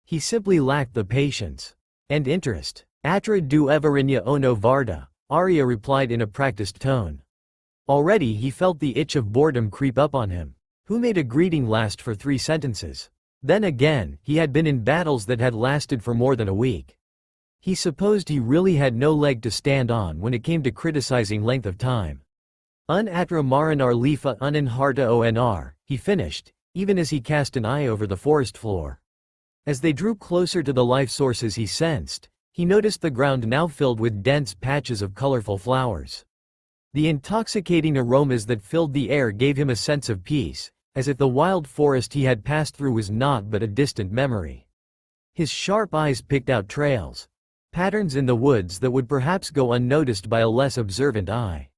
He simply lacked the patience and interest. Atra du Evarinya Ono Varda, Arya replied in a practiced tone. Already he felt the itch of boredom creep up on him. Who made a greeting last for 3 sentences? Then again, he had been in battles that had lasted for more than a week. He supposed he really had no leg to stand on when it came to criticizing length of time. Atra marinar lifa unin harta onr, he finished, even as he cast an eye over the forest floor. As they drew closer to the life sources he sensed, he noticed the ground now filled with dense patches of colorful flowers. The intoxicating aromas that filled the air gave him a sense of peace, as if the wild forest he had passed through was not but a distant memory. His sharp eyes picked out trails, patterns in the woods that would perhaps go unnoticed by a less observant eye.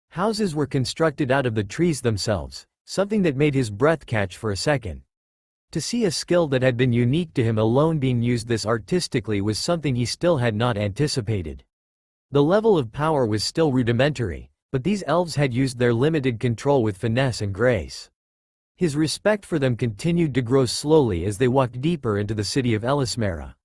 Houses were constructed out of the trees themselves, something that made his breath catch for a second. To see a skill that had been unique to him alone being used this artistically was something he still had not anticipated. The level of power was still rudimentary, but these elves had used their limited control with finesse and grace. His respect for them continued to grow slowly as they walked deeper into the city of Elismera.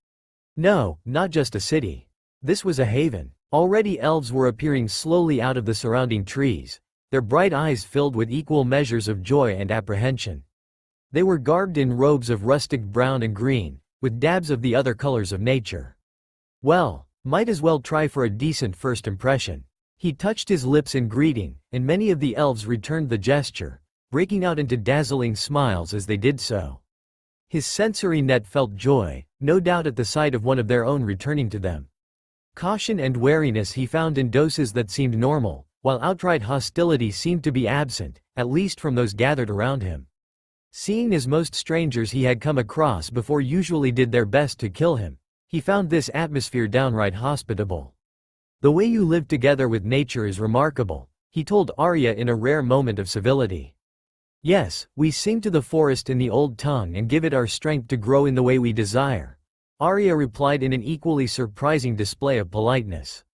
No, not just a city. This was a haven. Already elves were appearing slowly out of the surrounding trees, their bright eyes filled with equal measures of joy and apprehension. They were garbed in robes of rustic brown and green, with dabs of the other colors of nature. Well, might as well try for a decent first impression. He touched his lips in greeting, and many of the elves returned the gesture, breaking out into dazzling smiles as they did so. His sensory net felt joy, no doubt at the sight of one of their own returning to them. Caution and wariness he found in doses that seemed normal, while outright hostility seemed to be absent, at least from those gathered around him. Seeing as most strangers he had come across before usually did their best to kill him, he found this atmosphere downright hospitable. "The way you live together with nature is remarkable," he told Arya in a rare moment of civility. "Yes, we sing to the forest in the old tongue and give it our strength to grow in the way we desire," Arya replied in an equally surprising display of politeness.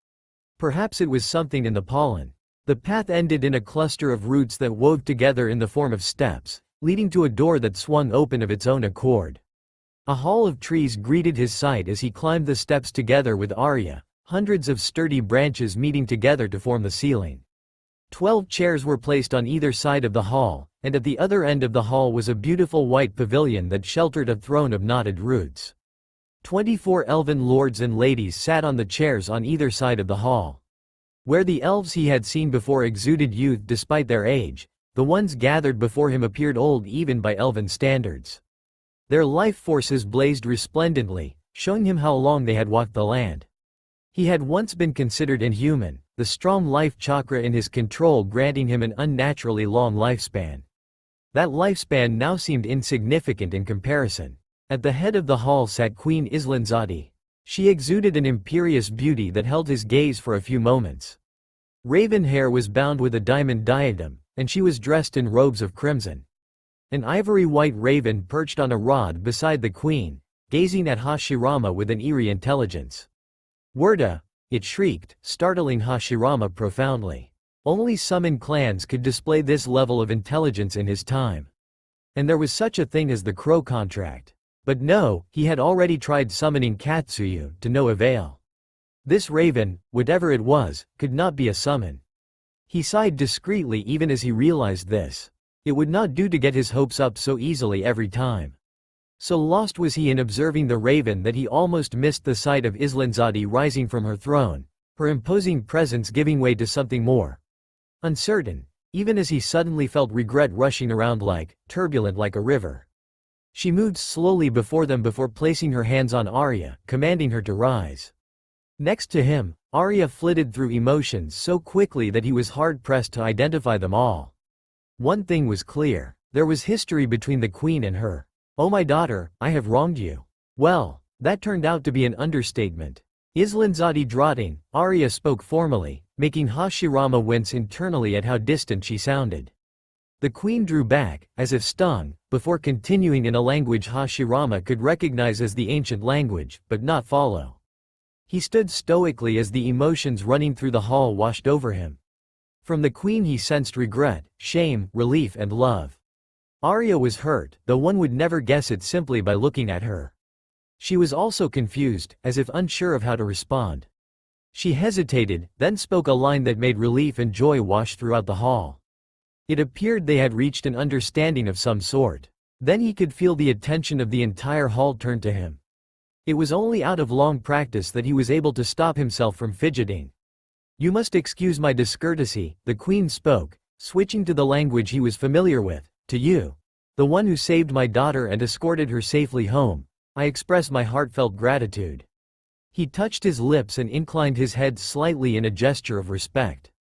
Perhaps it was something in the pollen. The path ended in a cluster of roots that wove together in the form of steps, leading to a door that swung open of its own accord. A hall of trees greeted his sight as he climbed the steps together with Arya, hundreds of sturdy branches meeting together to form the ceiling. 12 chairs were placed on either side of the hall, and at the other end of the hall was a beautiful white pavilion that sheltered a throne of knotted roots. 24 elven lords and ladies sat on the chairs on either side of the hall. Where the elves he had seen before exuded youth despite their age, the ones gathered before him appeared old even by elven standards. Their life forces blazed resplendently, showing him how long they had walked the land. He had once been considered inhuman, the strong life chakra in his control granting him an unnaturally long lifespan. That lifespan now seemed insignificant in comparison. At the head of the hall sat Queen Islandzadi. She exuded an imperious beauty that held his gaze for a few moments. Raven hair was bound with a diamond diadem, and she was dressed in robes of crimson. An ivory-white raven perched on a rod beside the queen, gazing at Hashirama with an eerie intelligence. "Werda!" it shrieked, startling Hashirama profoundly. Only summoned clans could display this level of intelligence in his time. And there was such a thing as the Crow contract. But no, he had already tried summoning Katsuyu, to no avail. This raven, whatever it was, could not be a summon. He sighed discreetly even as he realized this. It would not do to get his hopes up so easily every time. So lost was he in observing the raven that he almost missed the sight of Islandzadi rising from her throne, her imposing presence giving way to something more uncertain, even as he suddenly felt regret rushing around turbulent like a river. She moved slowly before them before placing her hands on Arya, commanding her to rise. Next to him, Arya flitted through emotions so quickly that he was hard-pressed to identify them all. One thing was clear, there was history between the queen and her. "Oh my daughter, I have wronged you." Well, that turned out to be an understatement. Islandzadi Drotting, Arya spoke formally, making Hashirama wince internally at how distant she sounded. The queen drew back, as if stung, before continuing in a language Hashirama could recognize as the ancient language, but not follow. He stood stoically as the emotions running through the hall washed over him. From the queen he sensed regret, shame, relief and love. Arya was hurt, though one would never guess it simply by looking at her. She was also confused, as if unsure of how to respond. She hesitated, then spoke a line that made relief and joy wash throughout the hall. It appeared they had reached an understanding of some sort. Then he could feel the attention of the entire hall turn to him. It was only out of long practice that he was able to stop himself from fidgeting. "You must excuse my discourtesy," the queen spoke, switching to the language he was familiar with. "To you, the one who saved my daughter and escorted her safely home, I express my heartfelt gratitude." He touched his lips and inclined his head slightly in a gesture of respect.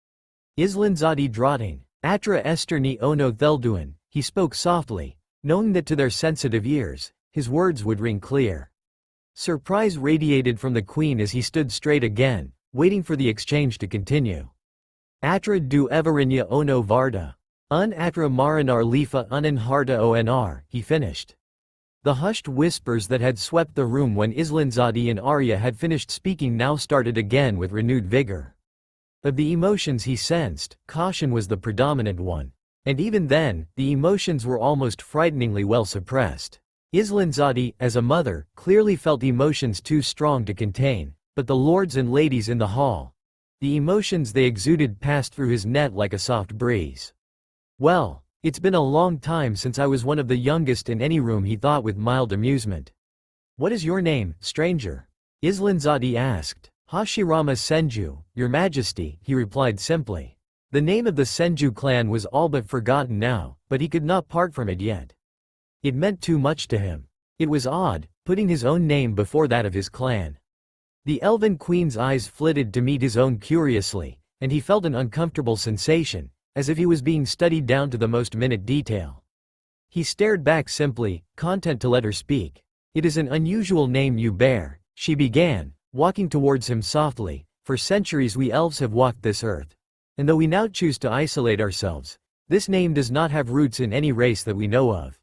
"Islandzadi Drotting, Atra Esterni Ono Thelduin," he spoke softly, knowing that to their sensitive ears, his words would ring clear. Surprise radiated from the queen as he stood straight again, waiting for the exchange to continue. "Atra du Evarinya Ono Varda. Un Atra Marinar Lifa Unan Harda Onr," he finished. The hushed whispers that had swept the room when Islanzadi and Arya had finished speaking now started again with renewed vigor. Of the emotions he sensed, caution was the predominant one. And even then, the emotions were almost frighteningly well suppressed. Islanzadi, as a mother, clearly felt emotions too strong to contain, but the lords and ladies in the hall, the emotions they exuded passed through his net like a soft breeze. Well, it's been a long time since I was one of the youngest in any room, he thought with mild amusement. What is your name, stranger? Islanzadi asked. Hashirama Senju, your majesty, he replied simply. The name of the Senju clan was all but forgotten now, but he could not part from it yet. It meant too much to him. It was odd, putting his own name before that of his clan. The elven queen's eyes flitted to meet his own curiously, and he felt an uncomfortable sensation, as if he was being studied down to the most minute detail. He stared back simply, content to let her speak. It is an unusual name you bear, she began, walking towards him softly. For centuries we elves have walked this earth. And though we now choose to isolate ourselves, this name does not have roots in any race that we know of.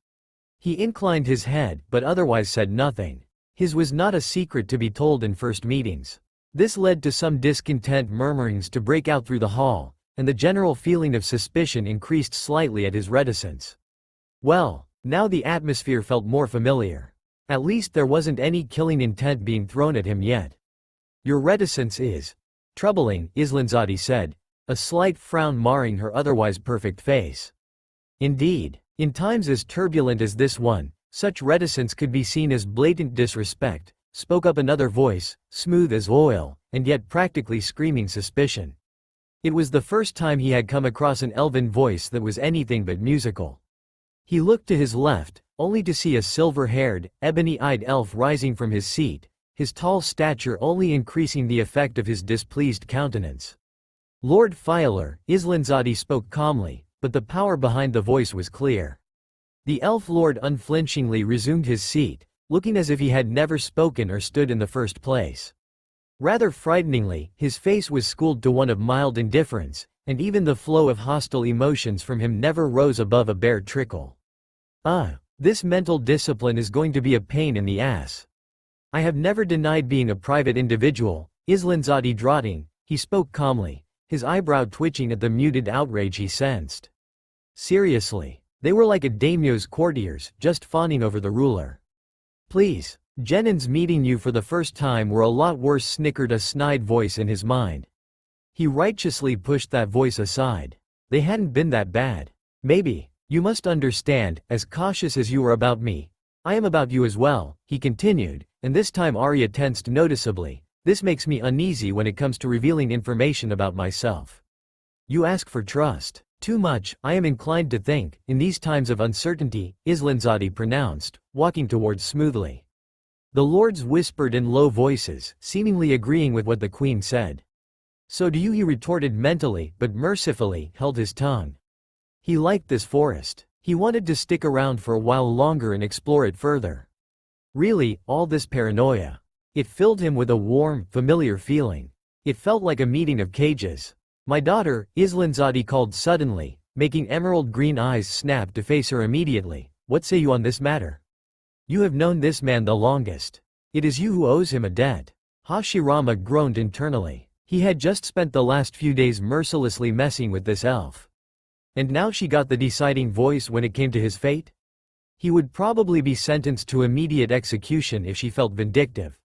He inclined his head, but otherwise said nothing. His was not a secret to be told in first meetings. This led to some discontent murmurings to break out through the hall, and the general feeling of suspicion increased slightly at his reticence. Well, now the atmosphere felt more familiar. At least there wasn't any killing intent being thrown at him yet. Your reticence is troubling, Islanzadi said, a slight frown marring her otherwise perfect face. Indeed, in times as turbulent as this one, such reticence could be seen as blatant disrespect, spoke up another voice, smooth as oil, and yet practically screaming suspicion. It was the first time he had come across an elven voice that was anything but musical. He looked to his left, only to see a silver-haired, ebony-eyed elf rising from his seat, his tall stature only increasing the effect of his displeased countenance. Lord Filer, Islanzadi spoke calmly, but the power behind the voice was clear. The elf lord unflinchingly resumed his seat, looking as if he had never spoken or stood in the first place. Rather frighteningly, his face was schooled to one of mild indifference, and even the flow of hostile emotions from him never rose above a bare trickle. This mental discipline is going to be a pain in the ass. I have never denied being a private individual, Islanzadi drotting, he spoke calmly, his eyebrow twitching at the muted outrage he sensed. Seriously, they were like a daimyo's courtiers, just fawning over the ruler. Please, Genins meeting you for the first time were a lot worse, snickered a snide voice in his mind. He righteously pushed that voice aside. They hadn't been that bad. Maybe, you must understand, as cautious as you are about me, I am about you as well, he continued, and this time Arya tensed noticeably. This makes me uneasy when it comes to revealing information about myself. You ask for trust. Too much, I am inclined to think, in these times of uncertainty, Islanzadi pronounced, walking towards smoothly. The lords whispered in low voices, seemingly agreeing with what the queen said. So do you, he retorted mentally, but mercifully held his tongue. He liked this forest. He wanted to stick around for a while longer and explore it further. Really, all this paranoia. It filled him with a warm, familiar feeling. It felt like a meeting of cages. My daughter, Islanzadi called suddenly, making emerald green eyes snap to face her immediately. What say you on this matter? You have known this man the longest. It is you who owes him a debt. Hashirama groaned internally. He had just spent the last few days mercilessly messing with this elf. And now she got the deciding voice when it came to his fate? He would probably be sentenced to immediate execution if she felt vindictive.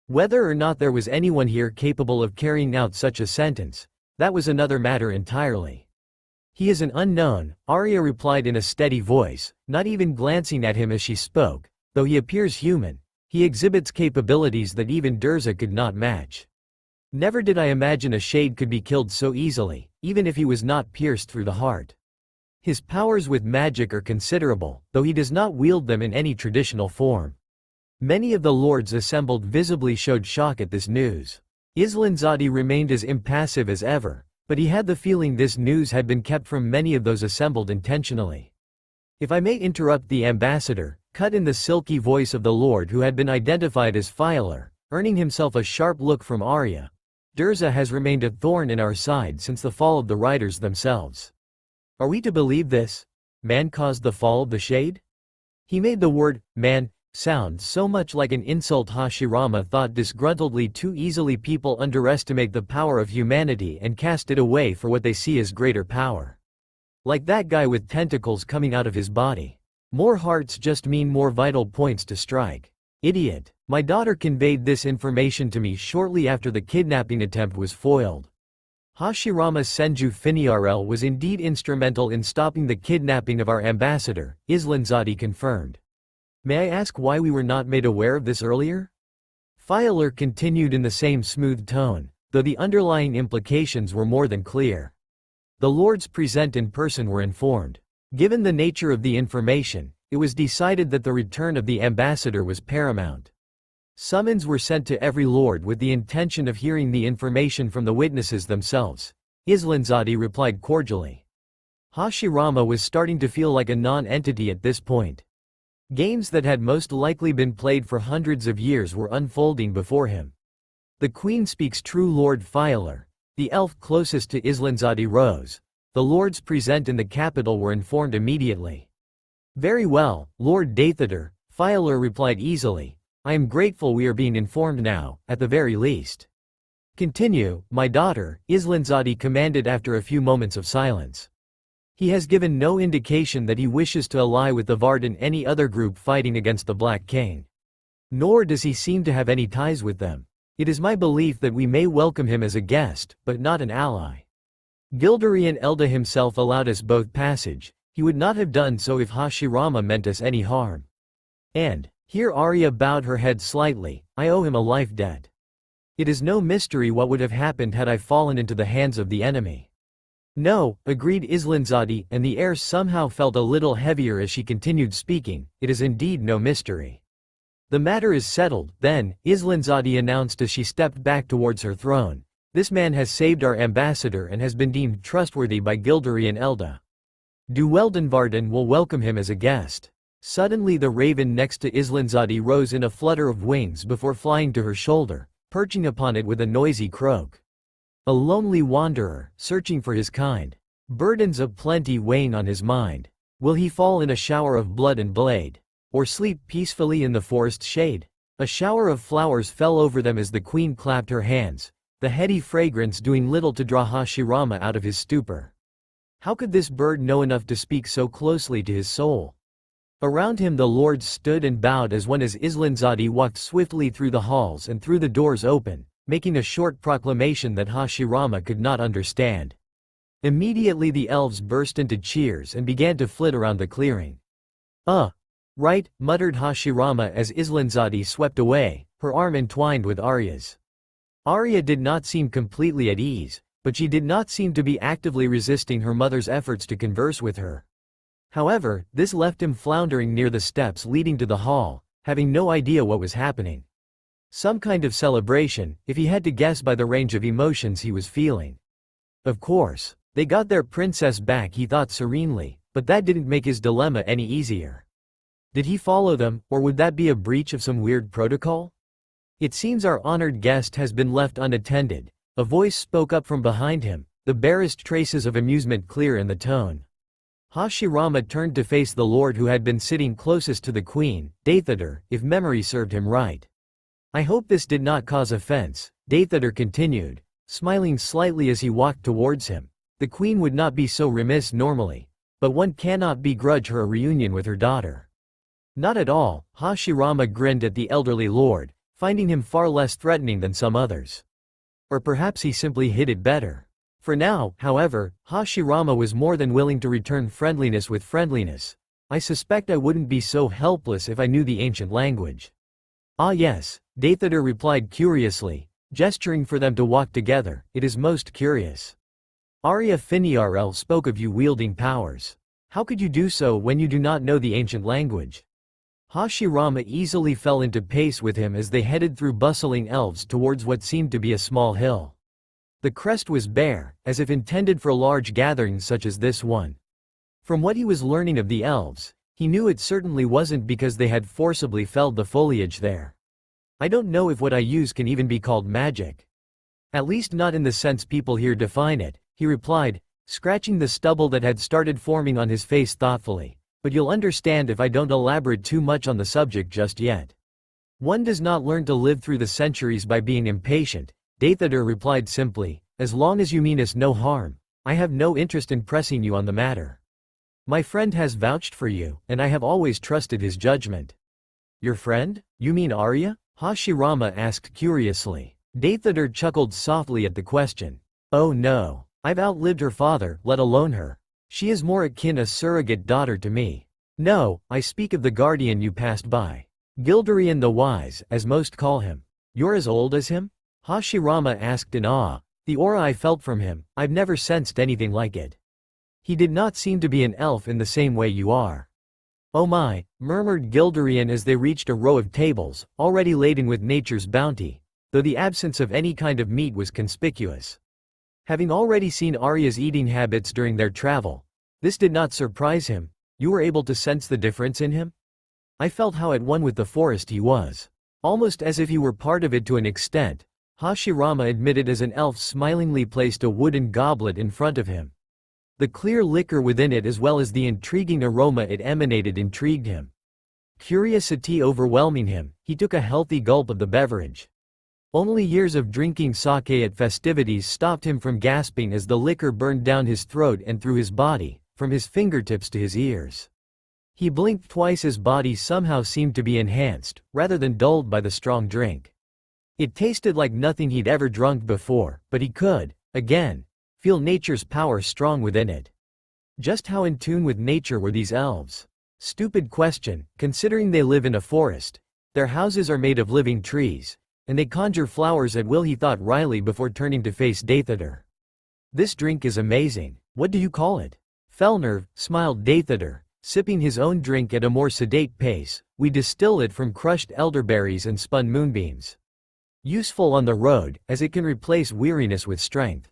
Whether or not there was anyone here capable of carrying out such a sentence, that was another matter entirely. He is an unknown, Arya replied in a steady voice, not even glancing at him as she spoke. Though he appears human, he exhibits capabilities that even Durza could not match. Never did I imagine a shade could be killed so easily, even if he was not pierced through the heart. His powers with magic are considerable, though he does not wield them in any traditional form. Many of the lords assembled visibly showed shock at this news. Islanzadi remained as impassive as ever, but he had the feeling this news had been kept from many of those assembled intentionally. If I may interrupt, the ambassador, cut in the silky voice of the lord who had been identified as Filer, earning himself a sharp look from Arya. Durza has remained a thorn in our side since the fall of the riders themselves. Are we to believe this? Man caused the fall of the shade? He made the word, man, sound so much like an insult. Hashirama thought disgruntledly, too easily people underestimate the power of humanity and cast it away for what they see as greater power. Like that guy with tentacles coming out of his body. More hearts just mean more vital points to strike. Idiot. My daughter conveyed this information to me shortly after the kidnapping attempt was foiled. Hashirama Senju Finiarel was indeed instrumental in stopping the kidnapping of our ambassador, Islanzadi confirmed. May I ask why we were not made aware of this earlier? Filer continued in the same smooth tone, though the underlying implications were more than clear. The lords present in person were informed. Given the nature of the information, it was decided that the return of the ambassador was paramount. Summons were sent to every lord with the intention of hearing the information from the witnesses themselves. Islanzadi replied cordially. Hashirama was starting to feel like a non-entity at this point. Games that had most likely been played for hundreds of years were unfolding before him. The queen speaks true. Lord Filer, the elf closest to Islanzadi, rose. The lords present in the capital were informed immediately. Very well, Lord Dathader, Filer replied easily. I am grateful we are being informed now, at the very least. Continue, my daughter, Islanzadi commanded after a few moments of silence. He has given no indication that he wishes to ally with the Vard and any other group fighting against the Black King. Nor does he seem to have any ties with them. It is my belief that we may welcome him as a guest, but not an ally. Gilderian Elda himself allowed us both passage. He would not have done so if Hashirama meant us any harm. And, here Arya bowed her head slightly, I owe him a life debt. It is no mystery what would have happened had I fallen into the hands of the enemy. No, agreed Islanzadi, and the air somehow felt a little heavier as she continued speaking, it is indeed no mystery. The matter is settled, then, Islanzadi announced as she stepped back towards her throne. This man has saved our ambassador and has been deemed trustworthy by Gilderian Elda. Duweldenvarden will welcome him as a guest. Suddenly the raven next to Islanzadi rose in a flutter of wings before flying to her shoulder, perching upon it with a noisy croak. A lonely wanderer, searching for his kind. Burdens of plenty weighing on his mind. Will he fall in a shower of blood and blade? Or sleep peacefully in the forest shade? A shower of flowers fell over them as the queen clapped her hands, the heady fragrance doing little to draw Hashirama out of his stupor. How could this bird know enough to speak so closely to his soul? Around him the lords stood and bowed as one as Islanzadi walked swiftly through the halls and threw the doors open, making a short proclamation that Hashirama could not understand. Immediately the elves burst into cheers and began to flit around the clearing. Right, muttered Hashirama as Islanzadi swept away, her arm entwined with Arya's. Arya did not seem completely at ease, but she did not seem to be actively resisting her mother's efforts to converse with her. However, this left him floundering near the steps leading to the hall, having no idea what was happening. Some kind of celebration, if he had to guess by the range of emotions he was feeling. Of course, they got their princess back, he thought serenely, but that didn't make his dilemma any easier. Did he follow them, or would that be a breach of some weird protocol? It seems our honored guest has been left unattended, a voice spoke up from behind him, the barest traces of amusement clear in the tone. Hashirama turned to face the lord who had been sitting closest to the queen, Dathader, if memory served him right. I hope this did not cause offense, Dathader continued, smiling slightly as he walked towards him. The queen would not be so remiss normally, but one cannot begrudge her a reunion with her daughter. Not at all, Hashirama grinned at the elderly lord, finding him far less threatening than some others. Or perhaps he simply hid it better. For now, however, Hashirama was more than willing to return friendliness with friendliness. I suspect I wouldn't be so helpless if I knew the ancient language. Ah yes, Dathader replied curiously, gesturing for them to walk together, it is most curious. Arya Finiarel spoke of you wielding powers. How could you do so when you do not know the ancient language? Hashirama easily fell into pace with him as they headed through bustling elves towards what seemed to be a small hill. The crest was bare, as if intended for large gatherings such as this one. From what he was learning of the elves, he knew it certainly wasn't because they had forcibly felled the foliage there. I don't know if what I use can even be called magic. At least not in the sense people here define it, he replied, scratching the stubble that had started forming on his face thoughtfully. but you'll understand if I don't elaborate too much on the subject just yet. One does not learn to live through the centuries by being impatient, Dathadur replied simply, as long as you mean us no harm, I have no interest in pressing you on the matter. My friend has vouched for you, and I have always trusted his judgment. Your friend? You mean Arya? Hashirama asked curiously. Dathadur chuckled softly at the question. Oh no, I've outlived her father, let alone her. She is more akin a surrogate daughter to me. No, I speak of the guardian you passed by. Gilderian the Wise, as most call him. You're as old as him? Hashirama asked in awe. The aura I felt from him, I've never sensed anything like it. He did not seem to be an elf in the same way you are. Oh my, murmured Gilderian as they reached a row of tables, already laden with nature's bounty, though the absence of any kind of meat was conspicuous. Having already seen Arya's eating habits during their travel, this did not surprise him. You were able to sense the difference in him? I felt how at one with the forest he was. Almost as if he were part of it to an extent, Hashirama admitted as an elf smilingly placed a wooden goblet in front of him. The clear liquor within it as well as the intriguing aroma it emanated intrigued him. Curiosity overwhelming him, he took a healthy gulp of the beverage. Only years of drinking sake at festivities stopped him from gasping as the liquor burned down his throat and through his body, from his fingertips to his ears. He blinked twice. His body somehow seemed to be enhanced, rather than dulled by the strong drink. It tasted like nothing he'd ever drunk before, but he could, again, feel nature's power strong within it. Just how in tune with nature were these elves? Stupid question, considering they live in a forest, their houses are made of living trees, and they conjure flowers at will, he thought wryly before turning to face Dathadur. This drink is amazing. What do you call it? Felnerve, smiled Dathadur, sipping his own drink at a more sedate pace. We distill it from crushed elderberries and spun moonbeams. Useful on the road, as it can replace weariness with strength.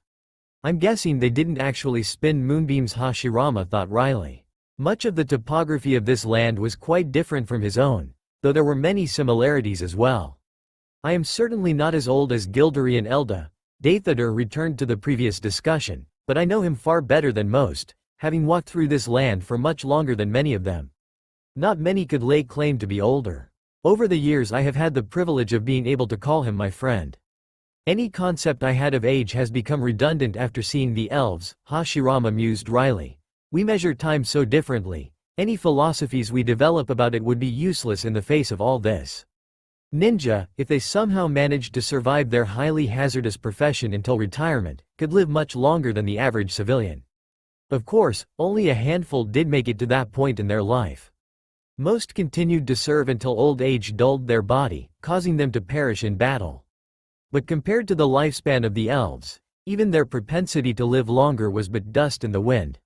I'm guessing they didn't actually spin moonbeams, Hashirama thought wryly. Much of the topography of this land was quite different from his own, though there were many similarities as well. I am certainly not as old as Gilderian Elda, Dathadur returned to the previous discussion, but I know him far better than most, having walked through this land for much longer than many of them. Not many could lay claim to be older. Over the years I have had the privilege of being able to call him my friend. Any concept I had of age has become redundant after seeing the elves, Hashirama mused wryly. We measure time so differently, any philosophies we develop about it would be useless in the face of all this. Ninja, if they somehow managed to survive their highly hazardous profession until retirement, could live much longer than the average civilian. Of course, only a handful did make it to that point in their life. Most continued to serve until old age dulled their body, causing them to perish in battle. But compared to the lifespan of the elves, even their propensity to live longer was but dust in the wind.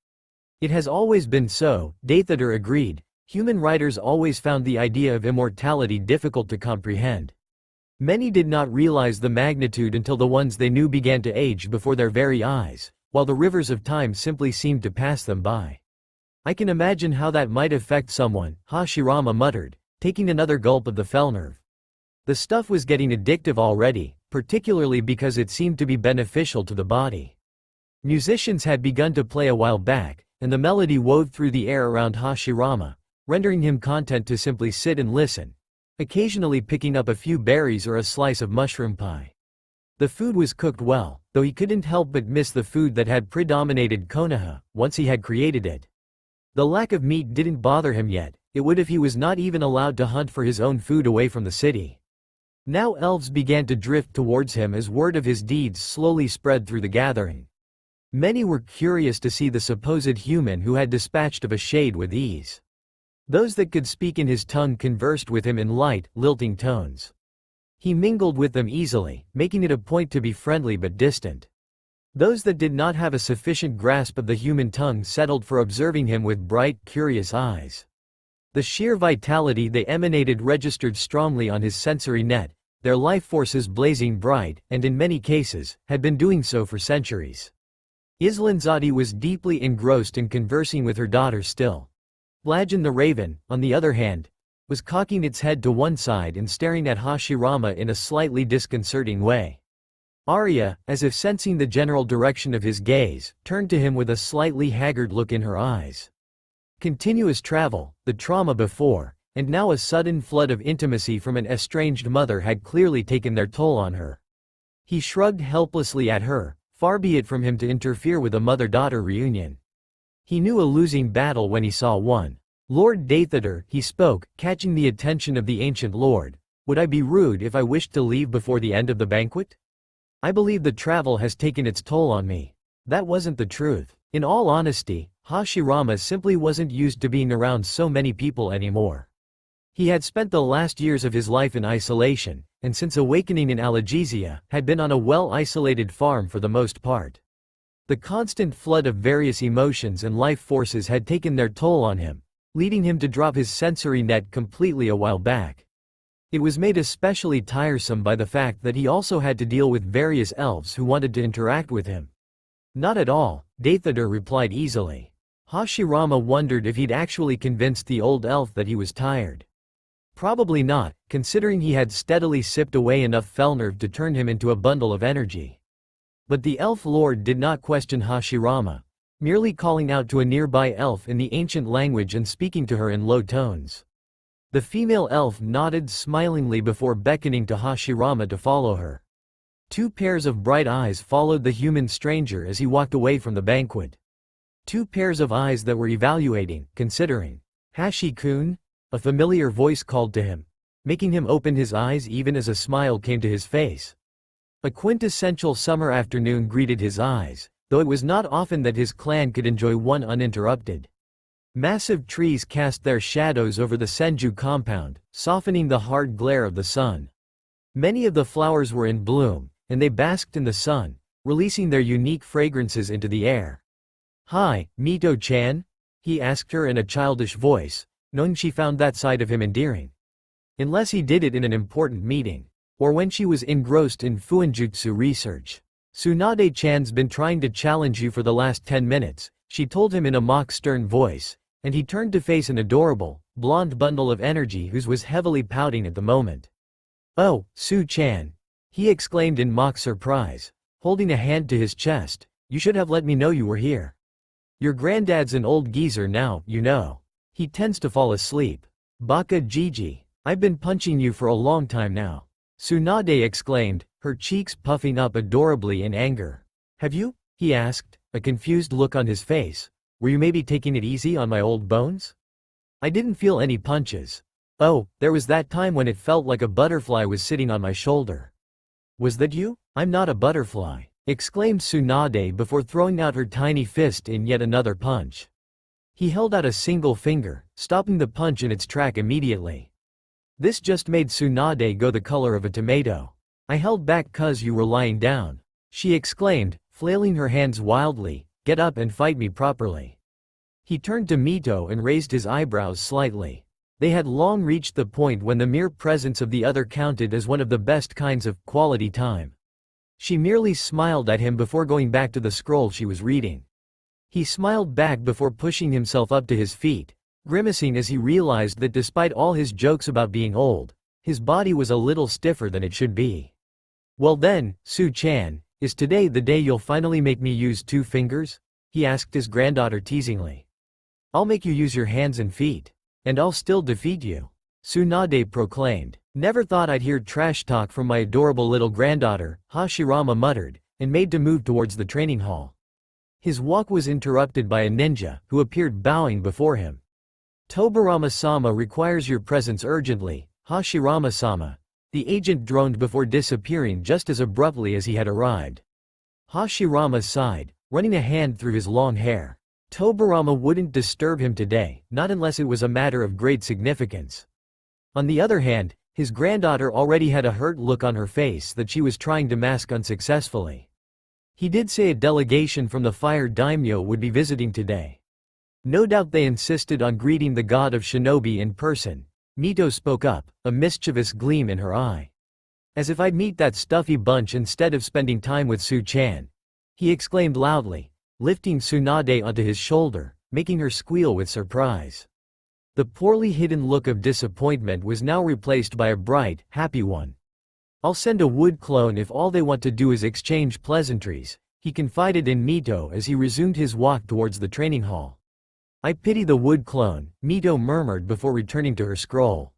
It has always been so, Dathadur agreed. Human writers always found the idea of immortality difficult to comprehend. Many did not realize the magnitude until the ones they knew began to age before their very eyes, while the rivers of time simply seemed to pass them by. I can imagine how that might affect someone, Hashirama muttered, taking another gulp of the Felnerve. The stuff was getting addictive already, particularly because it seemed to be beneficial to the body. Musicians had begun to play a while back, and the melody wove through the air around Hashirama, rendering him content to simply sit and listen, occasionally picking up a few berries or a slice of mushroom pie. The food was cooked well, though he couldn't help but miss the food that had predominated Konoha, once he had created it. The lack of meat didn't bother him yet, it would if he was not even allowed to hunt for his own food away from the city. Now elves began to drift towards him as word of his deeds slowly spread through the gathering. Many were curious to see the supposed human who had dispatched of a shade with ease. Those that could speak in his tongue conversed with him in light, lilting tones. He mingled with them easily, making it a point to be friendly but distant. Those that did not have a sufficient grasp of the human tongue settled for observing him with bright, curious eyes. The sheer vitality they emanated registered strongly on his sensory net, their life forces blazing bright, and in many cases, had been doing so for centuries. Islanzadi was deeply engrossed in conversing with her daughter still. Blajan the raven, on the other hand, was cocking its head to one side and staring at Hashirama in a slightly disconcerting way. Arya, as if sensing the general direction of his gaze, turned to him with a slightly haggard look in her eyes. Continuous travel, the trauma before, and now a sudden flood of intimacy from an estranged mother had clearly taken their toll on her. He shrugged helplessly at her, far be it from him to interfere with a mother-daughter reunion. He knew a losing battle when he saw one. Lord Dathedor, he spoke, catching the attention of the ancient lord. Would I be rude if I wished to leave before the end of the banquet? I believe the travel has taken its toll on me. That wasn't the truth. In all honesty, Hashirama simply wasn't used to being around so many people anymore. He had spent the last years of his life in isolation, and since awakening in Algesia, had been on a well-isolated farm for the most part. The constant flood of various emotions and life forces had taken their toll on him, leading him to drop his sensory net completely a while back. It was made especially tiresome by the fact that he also had to deal with various elves who wanted to interact with him. Not at all, Dathedor replied easily. Hashirama wondered if he'd actually convinced the old elf that he was tired. Probably not, considering he had steadily sipped away enough Felnerve to turn him into a bundle of energy. But the elf lord did not question Hashirama, merely calling out to a nearby elf in the ancient language and speaking to her in low tones. The female elf nodded smilingly before beckoning to Hashirama to follow her. Two pairs of bright eyes followed the human stranger as he walked away from the banquet. Two pairs of eyes that were evaluating, considering. Hashi-kun? A familiar voice called to him, making him open his eyes even as a smile came to his face. A quintessential summer afternoon greeted his eyes, though it was not often that his clan could enjoy one uninterrupted. Massive trees cast their shadows over the Senju compound, softening the hard glare of the sun. Many of the flowers were in bloom, and they basked in the sun, releasing their unique fragrances into the air. "Hi, Mito-chan?" he asked her in a childish voice, knowing she found that side of him endearing. Unless he did it in an important meeting, or when she was engrossed in Fuinjutsu research. "Tsunade-chan's been trying to challenge you for the last 10 minutes, she told him in a mock stern voice, and he turned to face an adorable, blonde bundle of energy whose was heavily pouting at the moment. "Oh, Su-chan," he exclaimed in mock surprise, holding a hand to his chest, "you should have let me know you were here. Your granddad's an old geezer now, you know. He tends to fall asleep. Baka Gigi, I've been punching you for a long time now." Tsunade exclaimed, her cheeks puffing up adorably in anger. "Have you?" he asked, a confused look on his face. "Were you maybe taking it easy on my old bones?" "I didn't feel any punches. Oh, there was that time when it felt like a butterfly was sitting on my shoulder." "Was that you? I'm not a butterfly," exclaimed Tsunade before throwing out her tiny fist in yet another punch. He held out a single finger, stopping the punch in its track immediately. This just made Tsunade go the color of a tomato. "I held back 'cause you were lying down," she exclaimed, flailing her hands wildly. "Get up and fight me properly." He turned to Mito and raised his eyebrows slightly. They had long reached the point when the mere presence of the other counted as one of the best kinds of quality time. She merely smiled at him before going back to the scroll she was reading. He smiled back before pushing himself up to his feet, grimacing as he realized that despite all his jokes about being old, his body was a little stiffer than it should be. "Well then, Su-chan, is today the day you'll finally make me use 2 fingers?" he asked his granddaughter teasingly. "I'll make you use your hands and feet. And I'll still defeat you," Tsunade proclaimed. "Never thought I'd hear trash talk from my adorable little granddaughter," Hashirama muttered, and made to move towards the training hall. His walk was interrupted by a ninja, who appeared bowing before him. "Tobarama-sama requires your presence urgently, Hashirama-sama," the agent droned before disappearing just as abruptly as he had arrived. Hashirama sighed, running a hand through his long hair. Tobarama wouldn't disturb him today, not unless it was a matter of great significance. On the other hand, his granddaughter already had a hurt look on her face that she was trying to mask unsuccessfully. He did say a delegation from the Fire Daimyo would be visiting today. No doubt they insisted on greeting the god of shinobi in person. Mito spoke up, a mischievous gleam in her eye. "As if I'd meet that stuffy bunch instead of spending time with Su-chan," he exclaimed loudly, lifting Tsunade onto his shoulder, making her squeal with surprise. The poorly hidden look of disappointment was now replaced by a bright, happy one. "I'll send a wood clone if all they want to do is exchange pleasantries," he confided in Mito as he resumed his walk towards the training hall. I pity the wood clone, Mito murmured before returning to her scroll.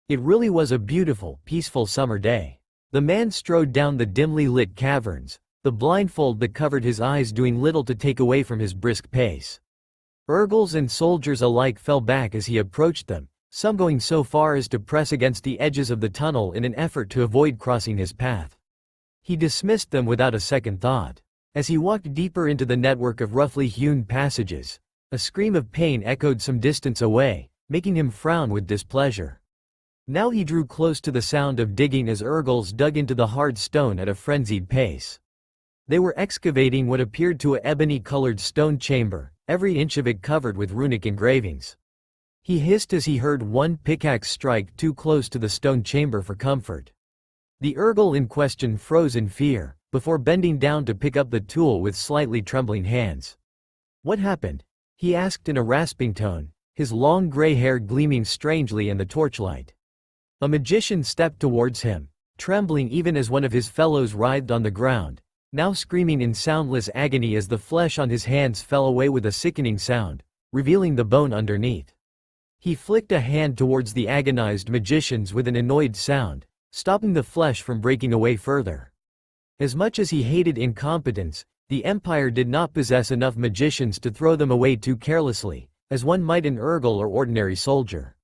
It really was a beautiful, peaceful summer day. The man strode down the dimly lit caverns, the blindfold that covered his eyes doing little to take away from his brisk pace. Urgles and soldiers alike fell back as he approached them, some going so far as to press against the edges of the tunnel in an effort to avoid crossing his path. He dismissed them without a second thought. As he walked deeper into the network of roughly hewn passages, a scream of pain echoed some distance away, making him frown with displeasure. Now he drew close to the sound of digging as Urgles dug into the hard stone at a frenzied pace. They were excavating what appeared to an ebony-colored stone chamber, every inch of it covered with runic engravings. He hissed as he heard one pickaxe strike too close to the stone chamber for comfort. The Urgle in question froze in fear, before bending down to pick up the tool with slightly trembling hands. "What happened?" he asked in a rasping tone, his long gray hair gleaming strangely in the torchlight. A magician stepped towards him, trembling even as one of his fellows writhed on the ground, now screaming in soundless agony as the flesh on his hands fell away with a sickening sound, revealing the bone underneath. He flicked a hand towards the agonized magicians with an annoyed sound, stopping the flesh from breaking away further. As much as he hated incompetence, the Empire did not possess enough magicians to throw them away too carelessly, as one might an Urgle or ordinary soldier.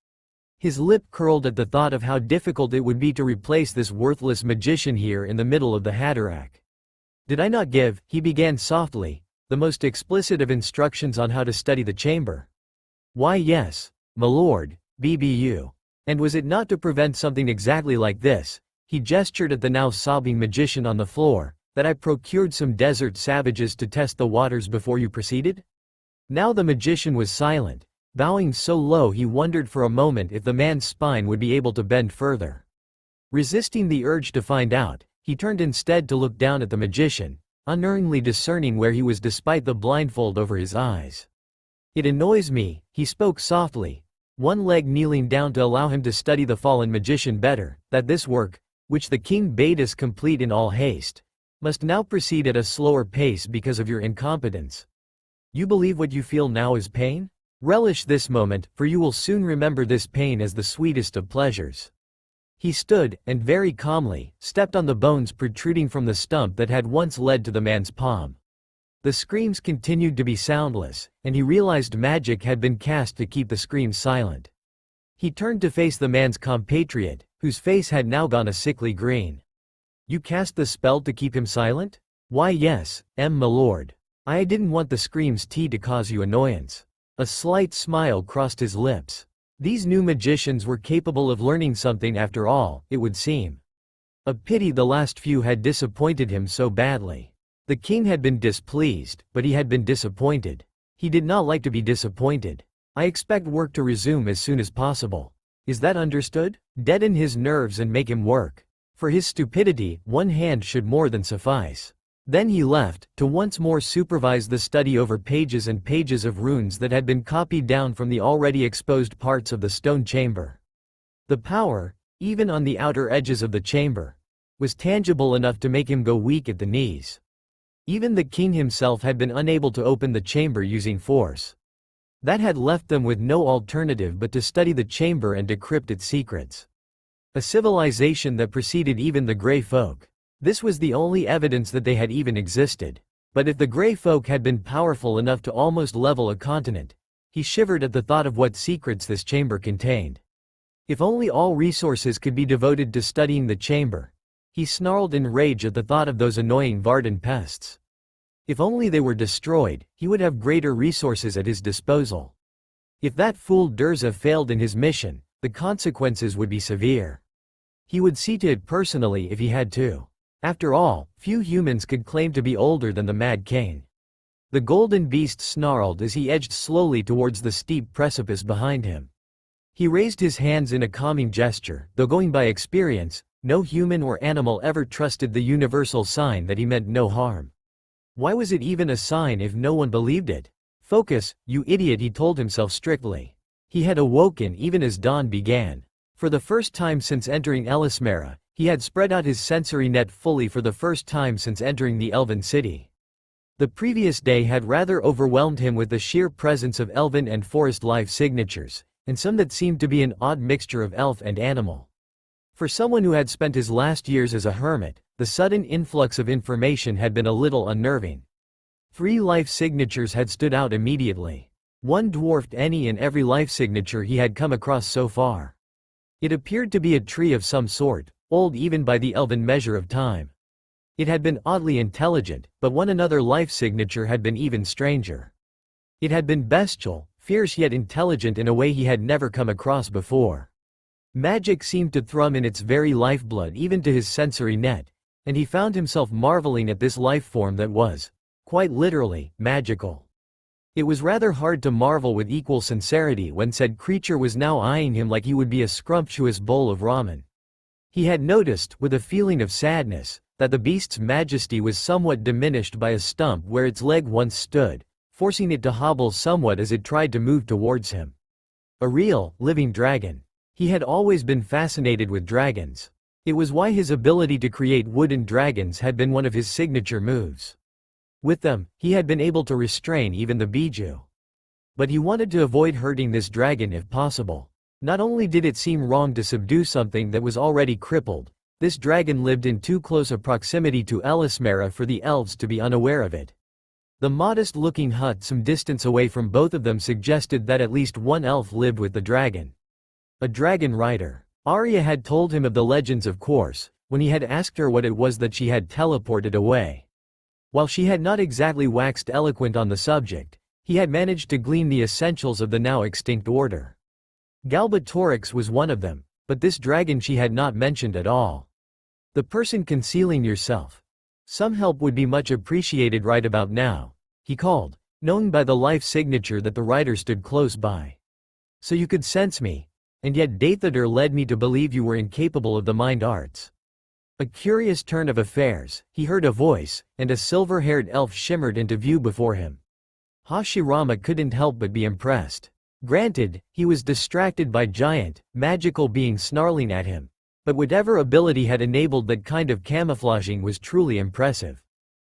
His lip curled at the thought of how difficult it would be to replace this worthless magician here in the middle of the Haderach. "Did I not give," he began softly, "the most explicit of instructions on how to study the chamber?" "Why yes, my lord, BBU. And was it not to prevent something exactly like this," he gestured at the now sobbing magician on the floor, "that I procured some desert savages to test the waters before you proceeded?" Now the magician was silent, bowing so low he wondered for a moment if the man's spine would be able to bend further. Resisting the urge to find out, he turned instead to look down at the magician, unerringly discerning where he was despite the blindfold over his eyes. "It annoys me," he spoke softly, one leg kneeling down to allow him to study the fallen magician better, "that this work, which the king bade us complete in all haste, must now proceed at a slower pace because of your incompetence. You believe what you feel now is pain? Relish this moment, for you will soon remember this pain as the sweetest of pleasures." He stood, and very calmly, stepped on the bones protruding from the stump that had once led to the man's palm. The screams continued to be soundless, and he realized magic had been cast to keep the screams silent. He turned to face the man's compatriot, whose face had now gone a sickly green. "You cast the spell to keep him silent?" "Why yes, my lord. I didn't want the screams to cause you annoyance." A slight smile crossed his lips. These new magicians were capable of learning something after all, it would seem. A pity the last few had disappointed him so badly. The king had been displeased, but he had been disappointed. He did not like to be disappointed. "I expect work to resume as soon as possible. Is that understood? Deaden his nerves and make him work. For his stupidity, one hand should more than suffice." Then he left, to once more supervise the study over pages and pages of runes that had been copied down from the already exposed parts of the stone chamber. The power, even on the outer edges of the chamber, was tangible enough to make him go weak at the knees. Even the king himself had been unable to open the chamber using force. That had left them with no alternative but to study the chamber and decrypt its secrets. A civilization that preceded even the Grey Folk. This was the only evidence that they had even existed. But if the Grey Folk had been powerful enough to almost level a continent, he shivered at the thought of what secrets this chamber contained. If only all resources could be devoted to studying the chamber, he snarled in rage at the thought of those annoying Varden pests. If only they were destroyed, he would have greater resources at his disposal. If that fool Durza failed in his mission, the consequences would be severe. He would see to it personally if he had to. After all, few humans could claim to be older than the Mad King. The golden beast snarled as he edged slowly towards the steep precipice behind him. He raised his hands in a calming gesture, though going by experience, no human or animal ever trusted the universal sign that he meant no harm. Why was it even a sign if no one believed it? "Focus, you idiot," he told himself strictly. He had awoken even as dawn began. For the first time since entering Elismera, he had spread out his sensory net fully for the first time since entering the Elven City. The previous day had rather overwhelmed him with the sheer presence of elven and forest life signatures, and some that seemed to be an odd mixture of elf and animal. For someone who had spent his last years as a hermit, the sudden influx of information had been a little unnerving. 3 life signatures had stood out immediately. One dwarfed any and every life signature he had come across so far. It appeared to be a tree of some sort, old even by the elven measure of time. It had been oddly intelligent, but one another life signature had been even stranger. It had been bestial, fierce yet intelligent in a way he had never come across before. Magic seemed to thrum in its very lifeblood even to his sensory net, and he found himself marveling at this life form that was, quite literally, magical. It was rather hard to marvel with equal sincerity when said creature was now eyeing him like he would be a scrumptious bowl of ramen. He had noticed, with a feeling of sadness, that the beast's majesty was somewhat diminished by a stump where its leg once stood, forcing it to hobble somewhat as it tried to move towards him. A real, living dragon. He had always been fascinated with dragons. It was why his ability to create wooden dragons had been one of his signature moves. With them, he had been able to restrain even the Bijou. But he wanted to avoid hurting this dragon if possible. Not only did it seem wrong to subdue something that was already crippled, this dragon lived in too close a proximity to Elismera for the elves to be unaware of it. The modest-looking hut some distance away from both of them suggested that at least one elf lived with the dragon. A dragon rider. Arya had told him of the legends, of course, when he had asked her what it was that she had teleported away. While she had not exactly waxed eloquent on the subject, he had managed to glean the essentials of the now extinct order. Galbatorix was one of them, but this dragon she had not mentioned at all. The person concealing yourself. Some help would be much appreciated right about now, he called, knowing by the life signature that the rider stood close by. So you could sense me, and yet Dathador led me to believe you were incapable of the mind arts. A curious turn of affairs, he heard a voice, and a silver-haired elf shimmered into view before him. Hashirama couldn't help but be impressed. Granted, he was distracted by giant, magical beings snarling at him, but whatever ability had enabled that kind of camouflaging was truly impressive.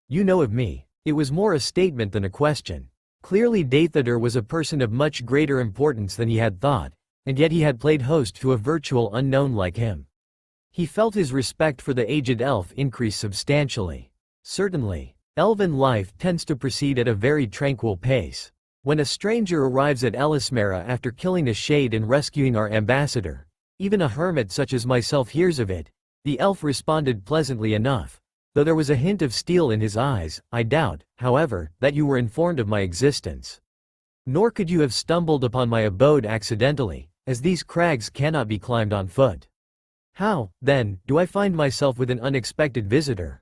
You know of me. It was more a statement than a question. Clearly Dathador was a person of much greater importance than he had thought, and yet he had played host to a virtual unknown like him. He felt his respect for the aged elf increase substantially. Certainly, elven life tends to proceed at a very tranquil pace. When a stranger arrives at Elismera after killing a shade and rescuing our ambassador, even a hermit such as myself hears of it, the elf responded pleasantly enough. Though there was a hint of steel in his eyes, I doubt, however, that you were informed of my existence. Nor could you have stumbled upon my abode accidentally, as these crags cannot be climbed on foot. How, then, do I find myself with an unexpected visitor?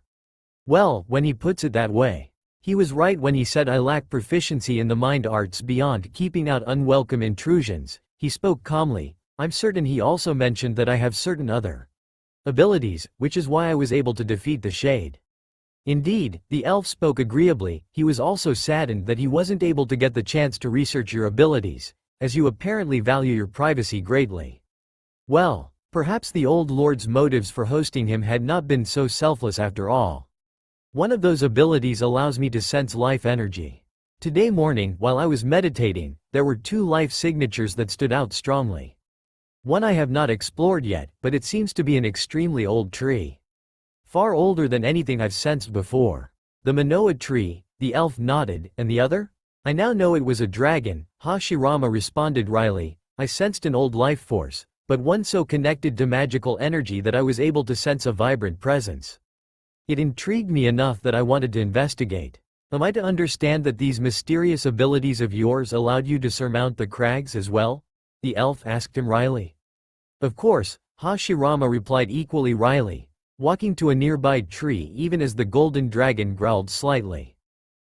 Well, when he puts it that way, he was right when he said I lack proficiency in the mind arts beyond keeping out unwelcome intrusions. He spoke calmly. I'm certain he also mentioned that I have certain other abilities, which is why I was able to defeat the shade. Indeed, the elf spoke agreeably. He was also saddened that he wasn't able to get the chance to research your abilities, as you apparently value your privacy greatly. Well, perhaps the old lord's motives for hosting him had not been so selfless after all. One of those abilities allows me to sense life energy. Today morning, while I was meditating, there were 2 life signatures that stood out strongly. One I have not explored yet, but it seems to be an extremely old tree. Far older than anything I've sensed before. The Manoa tree, the elf nodded, and the other? I now know it was a dragon, Hashirama responded wryly. I sensed an old life force, but one so connected to magical energy that I was able to sense a vibrant presence. It intrigued me enough that I wanted to investigate. Am I to understand that these mysterious abilities of yours allowed you to surmount the crags as well? The elf asked him wryly. Of course, Hashirama replied equally wryly, walking to a nearby tree even as the golden dragon growled slightly.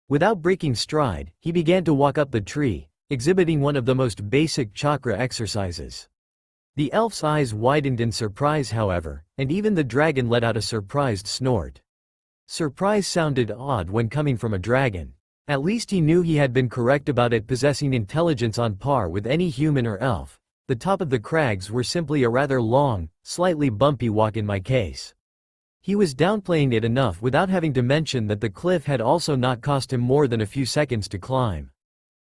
Without breaking stride, he began to walk up the tree, exhibiting one of the most basic chakra exercises. The elf's eyes widened in surprise however, and even the dragon let out a surprised snort. Surprise sounded odd when coming from a dragon. At least he knew he had been correct about it possessing intelligence on par with any human or elf. The top of the crags were simply a rather long, slightly bumpy walk in my case. He was downplaying it enough without having to mention that the cliff had also not cost him more than a few seconds to climb.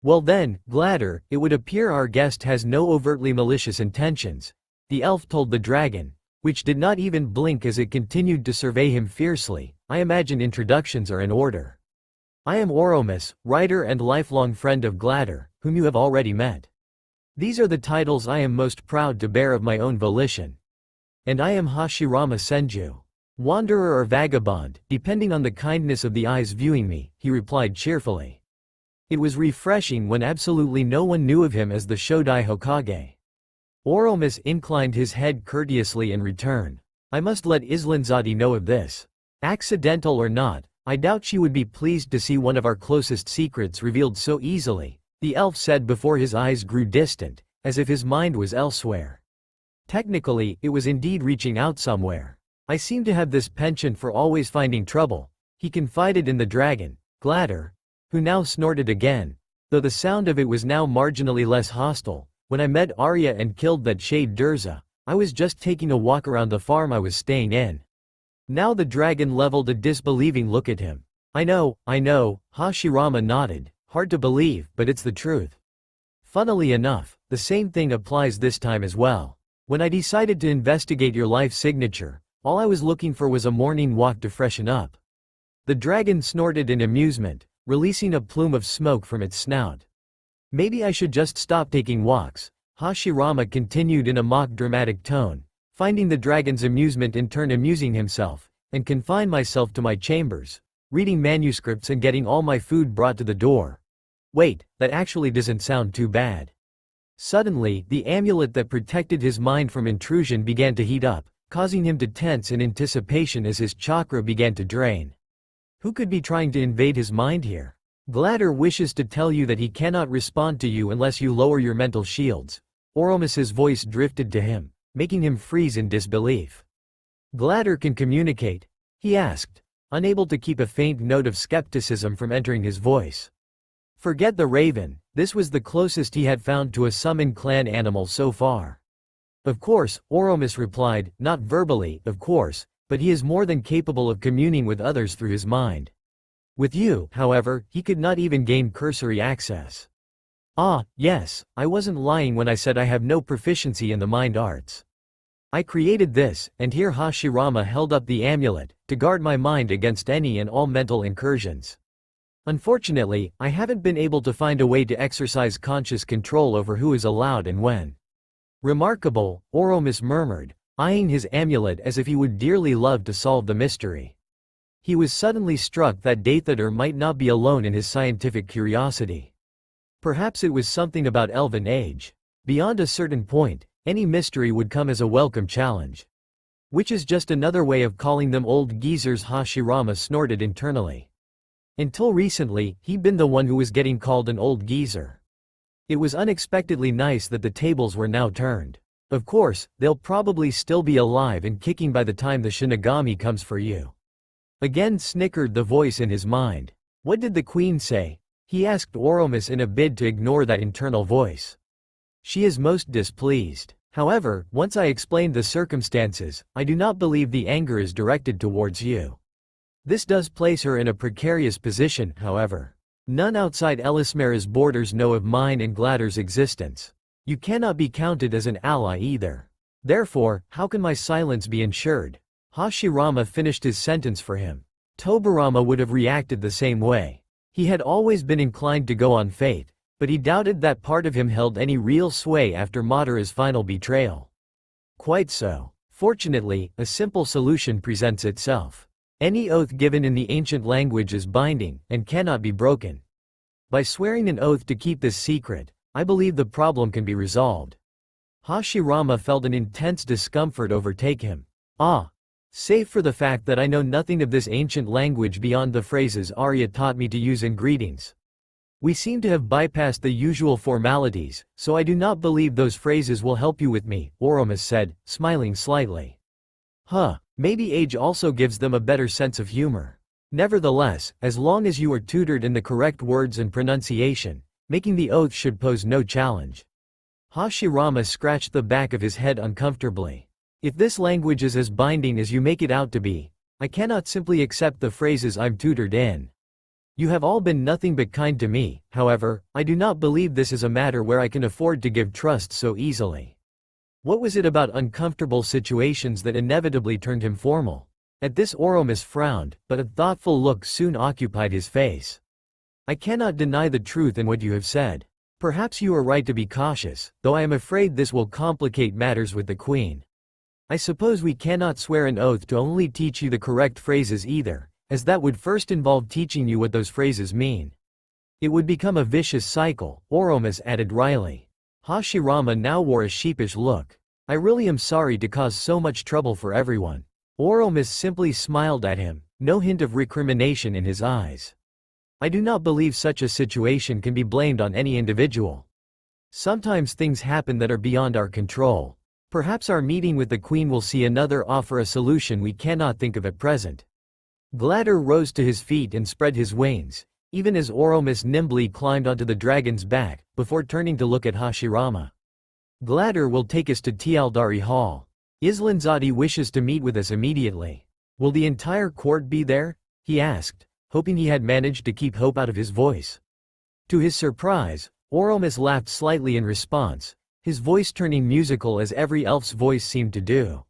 Well then, Gladder, it would appear our guest has no overtly malicious intentions, the elf told the dragon, which did not even blink as it continued to survey him fiercely. I imagine introductions are in order. I am Oromis, writer and lifelong friend of Gladder, whom you have already met. These are the titles I am most proud to bear of my own volition. And I am Hashirama Senju. Wanderer or vagabond, depending on the kindness of the eyes viewing me, he replied cheerfully. It was refreshing when absolutely no one knew of him as the Shodai Hokage. Oromis inclined his head courteously in return. I must let Islanzadi know of this. Accidental or not, I doubt she would be pleased to see one of our closest secrets revealed so easily, the elf said before his eyes grew distant, as if his mind was elsewhere. Technically, it was indeed reaching out somewhere. I seem to have this penchant for always finding trouble, he confided in the dragon, Gladder, who now snorted again, though the sound of it was now marginally less hostile. When I met Arya and killed that shade Durza, I was just taking a walk around the farm I was staying in. Now the dragon leveled a disbelieving look at him. I know, Hashirama nodded, hard to believe, but it's the truth. Funnily enough, the same thing applies this time as well. When I decided to investigate your life signature, all I was looking for was a morning walk to freshen up. The dragon snorted in amusement, releasing a plume of smoke from its snout. Maybe I should just stop taking walks, Hashirama continued in a mock dramatic tone, finding the dragon's amusement in turn amusing himself, and confine myself to my chambers, reading manuscripts and getting all my food brought to the door. Wait, that actually doesn't sound too bad. Suddenly, the amulet that protected his mind from intrusion began to heat up, causing him to tense in anticipation as his chakra began to drain. Who could be trying to invade his mind here? Gladder wishes to tell you that he cannot respond to you unless you lower your mental shields. Oromis's voice drifted to him, making him freeze in disbelief. Gladder can communicate? He asked, unable to keep a faint note of skepticism from entering his voice. Forget the raven, this was the closest he had found to a summon clan animal so far. Of course, Oromis replied, not verbally, of course, but he is more than capable of communing with others through his mind. With you, however, he could not even gain cursory access. Ah, yes, I wasn't lying when I said I have no proficiency in the mind arts. I created this, and here Hashirama held up the amulet, to guard my mind against any and all mental incursions. Unfortunately, I haven't been able to find a way to exercise conscious control over who is allowed and when. Remarkable, Oromis murmured, eyeing his amulet as if he would dearly love to solve the mystery. He was suddenly struck that Dathader might not be alone in his scientific curiosity. Perhaps it was something about elven age. Beyond a certain point, any mystery would come as a welcome challenge. Which is just another way of calling them old geezers, Hashirama snorted internally. Until recently, he'd been the one who was getting called an old geezer. It was unexpectedly nice that the tables were now turned. Of course, they'll probably still be alive and kicking by the time the Shinigami comes for you. Again snickered the voice in his mind. What did the queen say? He asked Oromis in a bid to ignore that internal voice. She is most displeased. However, once I explained the circumstances, I do not believe the anger is directed towards you. This does place her in a precarious position, however. None outside Elismera's borders know of mine and Gladder's existence. You cannot be counted as an ally either. Therefore, how can my silence be ensured? Hashirama finished his sentence for him. Tobirama would have reacted the same way. He had always been inclined to go on faith, but he doubted that part of him held any real sway after Madara's final betrayal. Quite so. Fortunately, a simple solution presents itself. Any oath given in the ancient language is binding, and cannot be broken. By swearing an oath to keep this secret, I believe the problem can be resolved. Hashirama felt an intense discomfort overtake him. Save for the fact that I know nothing of this ancient language beyond the phrases Arya taught me to use in greetings. We seem to have bypassed the usual formalities, so I do not believe those phrases will help you with me, Oromis said, smiling slightly. Maybe age also gives them a better sense of humor. Nevertheless, as long as you are tutored in the correct words and pronunciation, making the oath should pose no challenge. Hashirama scratched the back of his head uncomfortably. If this language is as binding as you make it out to be, I cannot simply accept the phrases I'm tutored in. You have all been nothing but kind to me, however, I do not believe this is a matter where I can afford to give trust so easily. What was it about uncomfortable situations that inevitably turned him formal? At this Oromis frowned, but a thoughtful look soon occupied his face. I cannot deny the truth in what you have said. Perhaps you are right to be cautious, though I am afraid this will complicate matters with the queen. I suppose we cannot swear an oath to only teach you the correct phrases either, as that would first involve teaching you what those phrases mean. It would become a vicious cycle, Oromis added wryly. Hashirama now wore a sheepish look. I really am sorry to cause so much trouble for everyone. Oromis simply smiled at him, no hint of recrimination in his eyes. I do not believe such a situation can be blamed on any individual. Sometimes things happen that are beyond our control. Perhaps our meeting with the queen will see another offer a solution we cannot think of at present. Gladder rose to his feet and spread his wings, even as Oromis nimbly climbed onto the dragon's back, before turning to look at Hashirama. Gladder will take us to Tialdari Hall. Islanzadi wishes to meet with us immediately. Will the entire court be there? He asked, hoping he had managed to keep hope out of his voice. To his surprise, Oromis laughed slightly in response, his voice turning musical as every elf's voice seemed to do.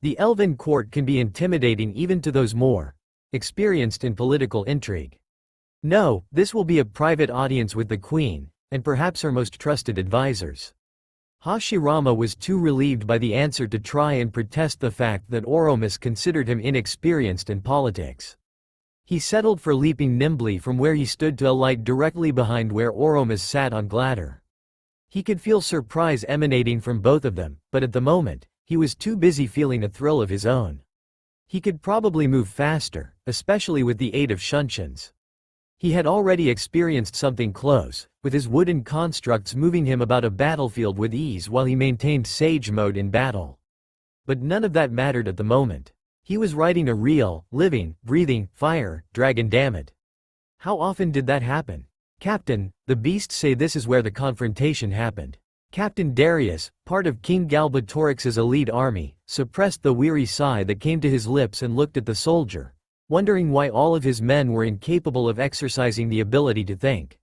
The elven court can be intimidating even to those more experienced in political intrigue. No, this will be a private audience with the queen, and perhaps her most trusted advisors. Hashirama was too relieved by the answer to try and protest the fact that Oromis considered him inexperienced in politics. He settled for leaping nimbly from where he stood to alight directly behind where Oromis sat on Gladder. He could feel surprise emanating from both of them, but at the moment, he was too busy feeling a thrill of his own. He could probably move faster, especially with the aid of shunshuns. He had already experienced something close, with his wooden constructs moving him about a battlefield with ease while he maintained sage mode in battle. But none of that mattered at the moment. He was riding a real, living, breathing, fire dragon, damn it. How often did that happen? Captain, the beasts say this is where the confrontation happened. Captain Darius, part of King Galbatorix's elite army, suppressed the weary sigh that came to his lips and looked at the soldier, wondering why all of his men were incapable of exercising the ability to think.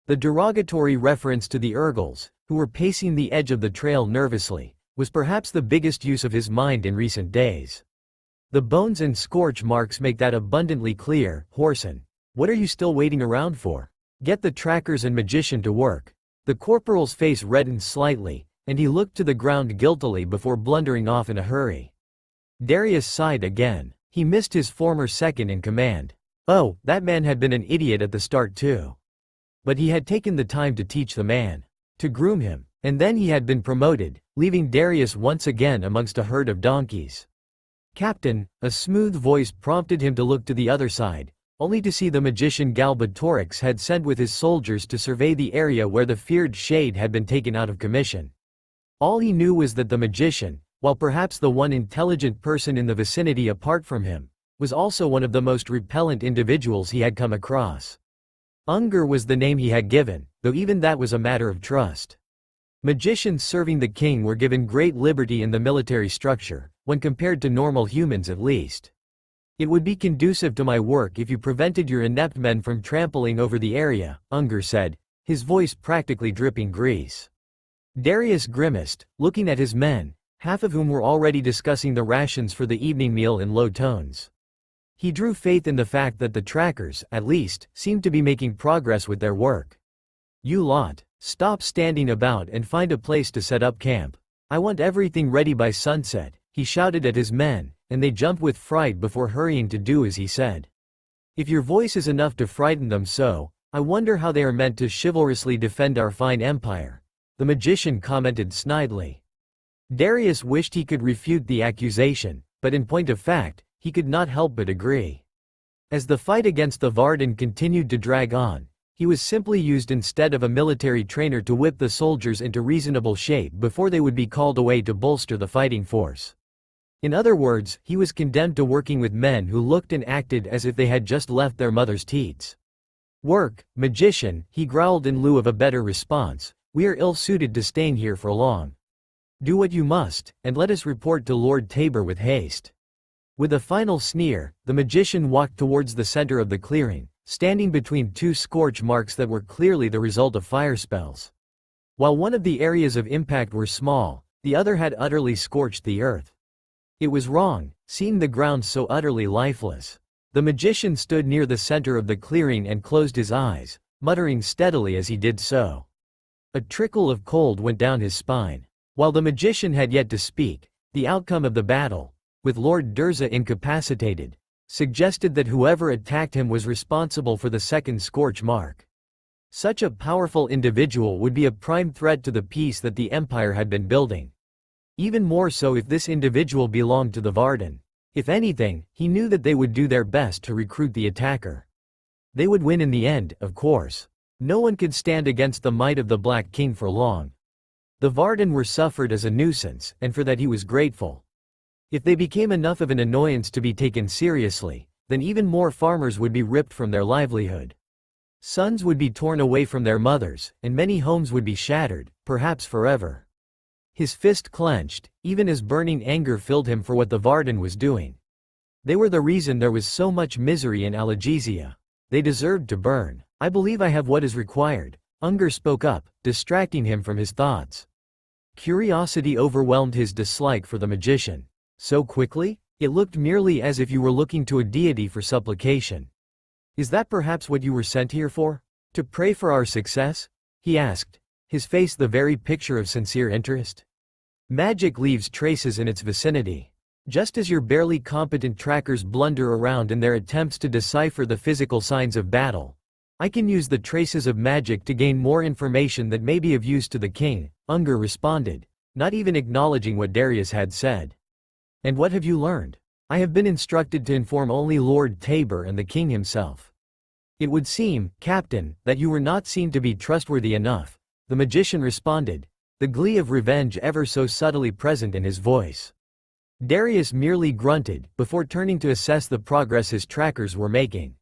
The derogatory reference to the Urgals, who were pacing the edge of the trail nervously, was perhaps the biggest use of his mind in recent days. The bones and scorch marks make that abundantly clear. Whoreson, what are you still waiting around for? Get the trackers and magician to work. The corporal's face reddened slightly, and he looked to the ground guiltily before blundering off in a hurry. Darius sighed again. He missed his former second in command. Oh, that man had been an idiot at the start too. But he had taken the time to teach the man, to groom him, and then he had been promoted, leaving Darius once again amongst a herd of donkeys. Captain, a smooth voice prompted him to look to the other side, only to see the magician Galbatorix had sent with his soldiers to survey the area where the feared shade had been taken out of commission. All he knew was that the magician, while perhaps the one intelligent person in the vicinity apart from him, was also one of the most repellent individuals he had come across. Unger was the name he had given, though even that was a matter of trust. Magicians serving the king were given great liberty in the military structure, when compared to normal humans at least. It would be conducive to my work if you prevented your inept men from trampling over the area, Unger said, his voice practically dripping grease. Darius grimaced, looking at his men, half of whom were already discussing the rations for the evening meal in low tones. He drew faith in the fact that the trackers, at least, seemed to be making progress with their work. You lot, stop standing about and find a place to set up camp. I want everything ready by sunset, he shouted at his men, and they jumped with fright before hurrying to do as he said. If your voice is enough to frighten them so, I wonder how they are meant to chivalrously defend our fine empire, the magician commented snidely. Darius wished he could refute the accusation, but in point of fact, he could not help but agree. As the fight against the Varden continued to drag on, he was simply used instead of a military trainer to whip the soldiers into reasonable shape before they would be called away to bolster the fighting force. In other words, he was condemned to working with men who looked and acted as if they had just left their mother's teats. Work, magician, he growled in lieu of a better response, we are ill-suited to staying here for long. Do what you must, and let us report to Lord Tabor with haste. With a final sneer, the magician walked towards the center of the clearing, standing between two scorch marks that were clearly the result of fire spells. While one of the areas of impact were small, the other had utterly scorched the earth. It was wrong, seeing the ground so utterly lifeless. The magician stood near the center of the clearing and closed his eyes, muttering steadily as he did so. A trickle of cold went down his spine. While the magician had yet to speak, the outcome of the battle, with Lord Durza incapacitated, suggested that whoever attacked him was responsible for the second scorch mark. Such a powerful individual would be a prime threat to the peace that the Empire had been building. Even more so if this individual belonged to the Varden. If anything, he knew that they would do their best to recruit the attacker. They would win in the end, of course. No one could stand against the might of the Black King for long. The Varden were suffered as a nuisance, and for that he was grateful. If they became enough of an annoyance to be taken seriously, then even more farmers would be ripped from their livelihood. Sons would be torn away from their mothers, and many homes would be shattered, perhaps forever. His fist clenched, even as burning anger filled him for what the Varden was doing. They were the reason there was so much misery in Algesia. They deserved to burn. I believe I have what is required, Unger spoke up, distracting him from his thoughts. Curiosity overwhelmed his dislike for the magician. So quickly? It looked merely as if you were looking to a deity for supplication. Is that perhaps what you were sent here for? To pray for our success? He asked, his face the very picture of sincere interest. Magic leaves traces in its vicinity. Just as your barely competent trackers blunder around in their attempts to decipher the physical signs of battle, I can use the traces of magic to gain more information that may be of use to the king, Unger responded, not even acknowledging what Darius had said. And what have you learned? I have been instructed to inform only Lord Tabor and the king himself. It would seem, Captain, that you were not seen to be trustworthy enough, the magician responded, the glee of revenge ever so subtly present in his voice. Darius merely grunted, before turning to assess the progress his trackers were making.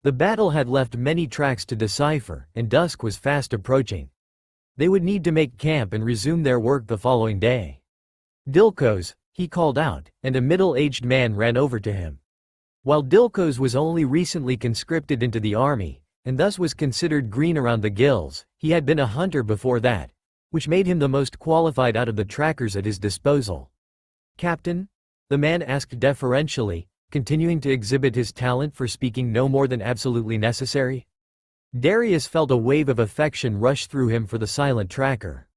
The battle had left many tracks to decipher, and dusk was fast approaching. They would need to make camp and resume their work the following day. Dilkos, he called out, and a middle-aged man ran over to him. While Dilkos was only recently conscripted into the army, and thus was considered green around the gills, he had been a hunter before that, which made him the most qualified out of the trackers at his disposal. Captain? The man asked deferentially, continuing to exhibit his talent for speaking no more than absolutely necessary. Darius felt a wave of affection rush through him for the silent tracker.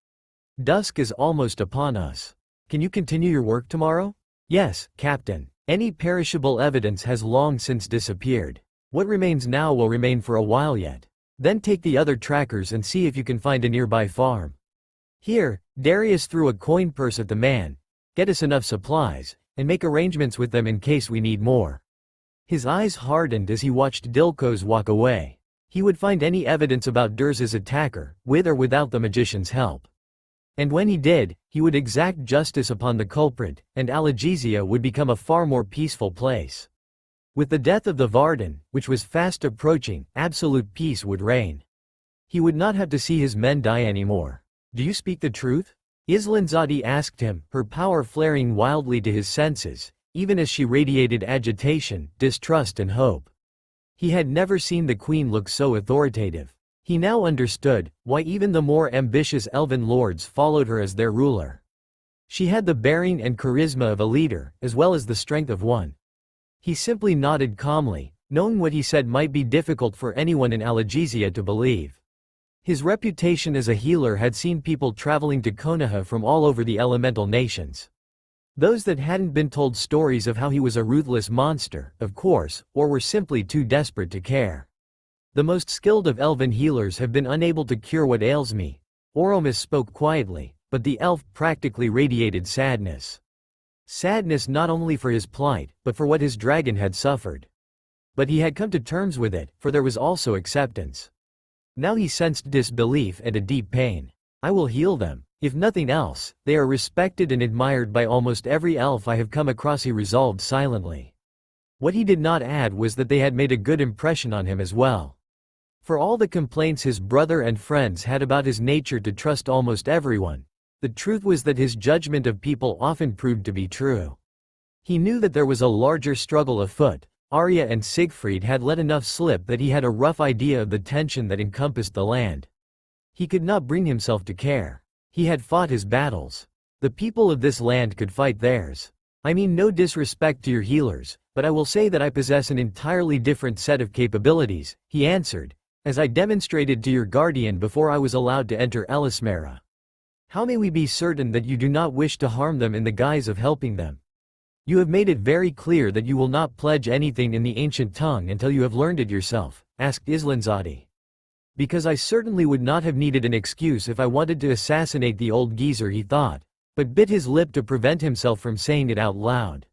Dusk is almost upon us. Can you continue your work tomorrow? Yes, Captain. Any perishable evidence has long since disappeared. What remains now will remain for a while yet. Then take the other trackers and see if you can find a nearby farm. Here, Darius threw a coin purse at the man. Get us enough supplies, and make arrangements with them in case we need more. His eyes hardened as he watched Dilkos walk away. He would find any evidence about Durza's attacker, with or without the magician's help. And when he did, he would exact justice upon the culprit, and Algesia would become a far more peaceful place. With the death of the Varden, which was fast approaching, absolute peace would reign. He would not have to see his men die anymore. Do you speak the truth? Islanzadi asked him, her power flaring wildly to his senses, even as she radiated agitation, distrust and hope. He had never seen the queen look so authoritative. He now understood why even the more ambitious elven lords followed her as their ruler. She had the bearing and charisma of a leader, as well as the strength of one. He simply nodded calmly, knowing what he said might be difficult for anyone in Algesia to believe. His reputation as a healer had seen people traveling to Konoha from all over the elemental nations. Those that hadn't been told stories of how he was a ruthless monster, of course, or were simply too desperate to care. The most skilled of elven healers have been unable to cure what ails me. Oromis spoke quietly, but the elf practically radiated sadness. Sadness not only for his plight, but for what his dragon had suffered. But he had come to terms with it, for there was also acceptance. Now he sensed disbelief and a deep pain. I will heal them. If nothing else, they are respected and admired by almost every elf I have come across, he resolved silently. What he did not add was that they had made a good impression on him as well. For all the complaints his brother and friends had about his nature to trust almost everyone, the truth was that his judgment of people often proved to be true. He knew that there was a larger struggle afoot. Arya and Siegfried had let enough slip that he had a rough idea of the tension that encompassed the land. He could not bring himself to care. He had fought his battles. The people of this land could fight theirs. I mean no disrespect to your healers, but I will say that I possess an entirely different set of capabilities, he answered, as I demonstrated to your guardian before I was allowed to enter Elismera. How may we be certain that you do not wish to harm them in the guise of helping them? You have made it very clear that you will not pledge anything in the ancient tongue until you have learned it yourself, asked Islanzadi. Because I certainly would not have needed an excuse if I wanted to assassinate the old geezer, he thought, but bit his lip to prevent himself from saying it out loud.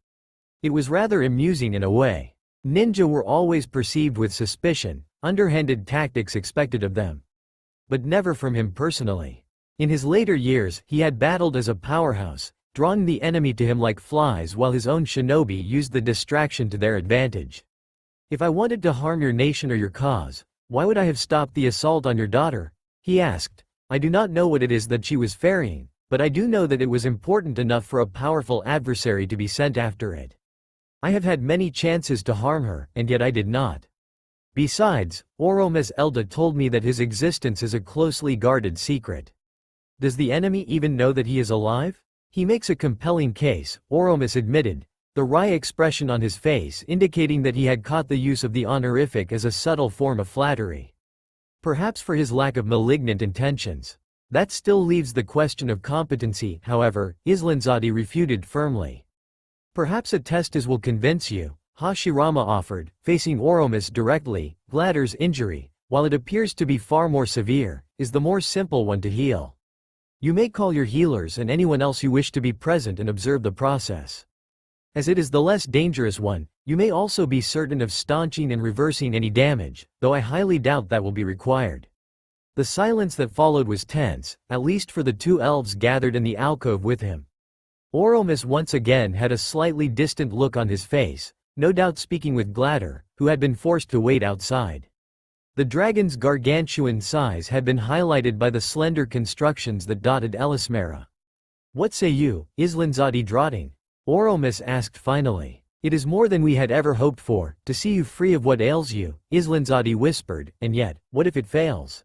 It was rather amusing in a way. Ninja were always perceived with suspicion, underhanded tactics expected of them. But never from him personally. In his later years, he had battled as a powerhouse, drawing the enemy to him like flies while his own shinobi used the distraction to their advantage. If I wanted to harm your nation or your cause, why would I have stopped the assault on your daughter? He asked. I do not know what it is that she was ferrying, but I do know that it was important enough for a powerful adversary to be sent after it. I have had many chances to harm her, and yet I did not. Besides, Oromas Elda told me that his existence is a closely guarded secret. Does the enemy even know that he is alive? He makes a compelling case, Oromas admitted, the wry expression on his face indicating that he had caught the use of the honorific as a subtle form of flattery. Perhaps for his lack of malignant intentions. That still leaves the question of competency, however, Islanzadi refuted firmly. Perhaps a test will convince you, Hashirama offered, facing Oromas directly. Gladder's injury, while it appears to be far more severe, is the more simple one to heal. You may call your healers and anyone else you wish to be present and observe the process. As it is the less dangerous one, you may also be certain of staunching and reversing any damage, though I highly doubt that will be required. The silence that followed was tense, at least for the two elves gathered in the alcove with him. Oromas once again had a slightly distant look on his face, no doubt speaking with Gladder, who had been forced to wait outside. The dragon's gargantuan size had been highlighted by the slender constructions that dotted Elismera. What say you, Islanzadi Drotting? Oromas asked finally. It is more than we had ever hoped for, to see you free of what ails you, Islanzadi whispered, and yet, what if it fails?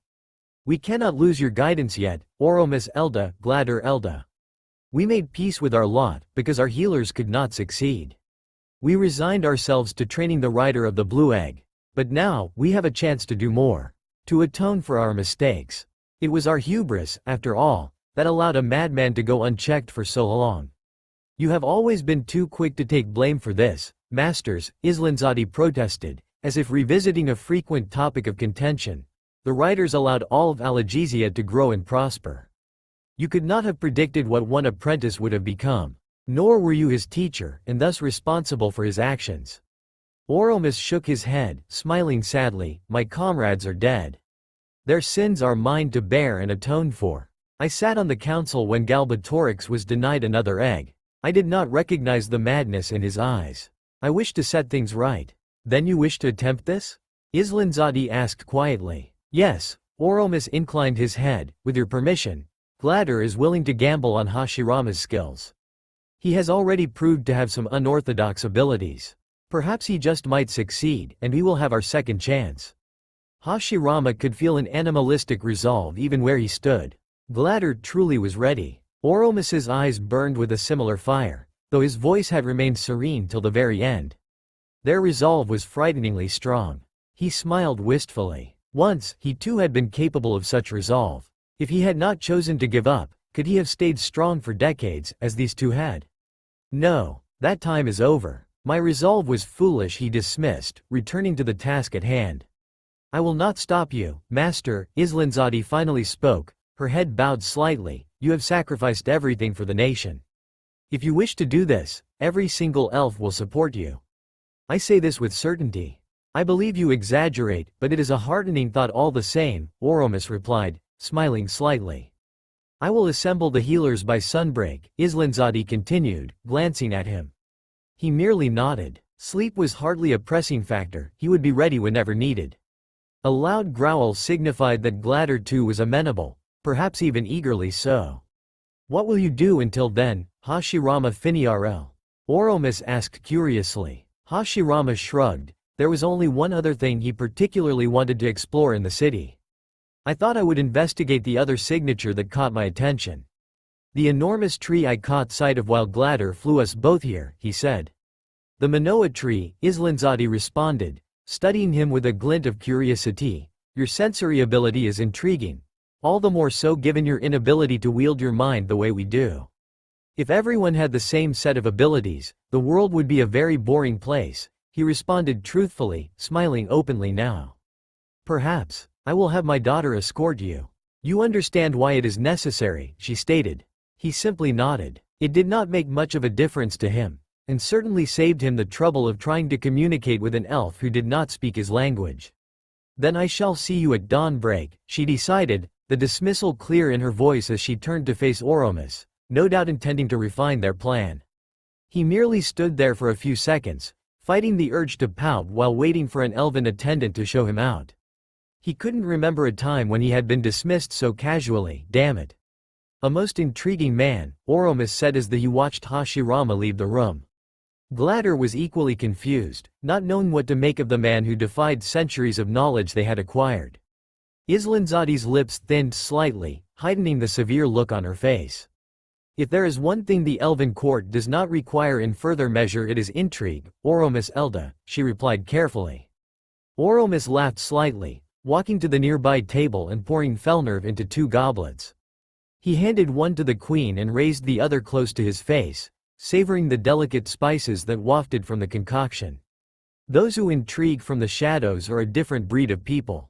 We cannot lose your guidance yet, Oromas Elda, Gladder Elda. We made peace with our lot, because our healers could not succeed. We resigned ourselves to training the rider of the blue egg. But now, we have a chance to do more. To atone for our mistakes. It was our hubris, after all, that allowed a madman to go unchecked for so long. You have always been too quick to take blame for this, masters, Islanzadi protested, as if revisiting a frequent topic of contention. The riders allowed all of Alagezia to grow and prosper. You could not have predicted what one apprentice would have become. Nor were you his teacher, and thus responsible for his actions. Oromas shook his head, smiling sadly. My comrades are dead. Their sins are mine to bear and atone for. I sat on the council when Galbatorix was denied another egg. I did not recognize the madness in his eyes. I wish to set things right. Then you wish to attempt this? Islanzadi asked quietly. Yes, Oromas inclined his head. With your permission, Gladder is willing to gamble on Hashirama's skills. He has already proved to have some unorthodox abilities. Perhaps he just might succeed, and we will have our second chance. Hashirama could feel an animalistic resolve even where he stood. Gladder truly was ready. Oromas's eyes burned with a similar fire, though his voice had remained serene till the very end. Their resolve was frighteningly strong. He smiled wistfully. Once, he too had been capable of such resolve. If he had not chosen to give up, could he have stayed strong for decades, as these two had? No, that time is over. My resolve was foolish, he dismissed, returning to the task at hand. I will not stop you, master, Islanzadi finally spoke, her head bowed slightly. You have sacrificed everything for the nation. If you wish to do this, every single elf will support you. I say this with certainty. I believe you exaggerate, but it is a heartening thought all the same, Oromas replied, smiling slightly. I will assemble the healers by sunbreak, Islanzadi continued, glancing at him. He merely nodded. Sleep was hardly a pressing factor, he would be ready whenever needed. A loud growl signified that Gladder too was amenable, perhaps even eagerly so. What will you do until then, Hashirama Finiarel? Oromis asked curiously. Hashirama shrugged. There was only one other thing he particularly wanted to explore in the city. I thought I would investigate the other signature that caught my attention. The enormous tree I caught sight of while Gladder flew us both here, he said. The Manoa tree, Islanzadi responded, studying him with a glint of curiosity. Your sensory ability is intriguing. All the more so given your inability to wield your mind the way we do. If everyone had the same set of abilities, the world would be a very boring place, he responded truthfully, smiling openly now. Perhaps, I will have my daughter escort you. You understand why it is necessary, she stated. He simply nodded. It did not make much of a difference to him, and certainly saved him the trouble of trying to communicate with an elf who did not speak his language. Then I shall see you at dawnbreak, she decided, the dismissal clear in her voice as she turned to face Oromis, no doubt intending to refine their plan. He merely stood there for a few seconds, fighting the urge to pout while waiting for an elven attendant to show him out. He couldn't remember a time when he had been dismissed so casually, damn it. A most intriguing man, Oromis said as he watched Hashirama leave the room. Gladder was equally confused, not knowing what to make of the man who defied centuries of knowledge they had acquired. Islanzadi's lips thinned slightly, heightening the severe look on her face. If there is one thing the elven court does not require in further measure it is intrigue, Oromis Elda, she replied carefully. Oromis laughed slightly, walking to the nearby table and pouring Felnerve into 2 goblets. He handed one to the queen and raised the other close to his face, savoring the delicate spices that wafted from the concoction. Those who intrigue from the shadows are a different breed of people.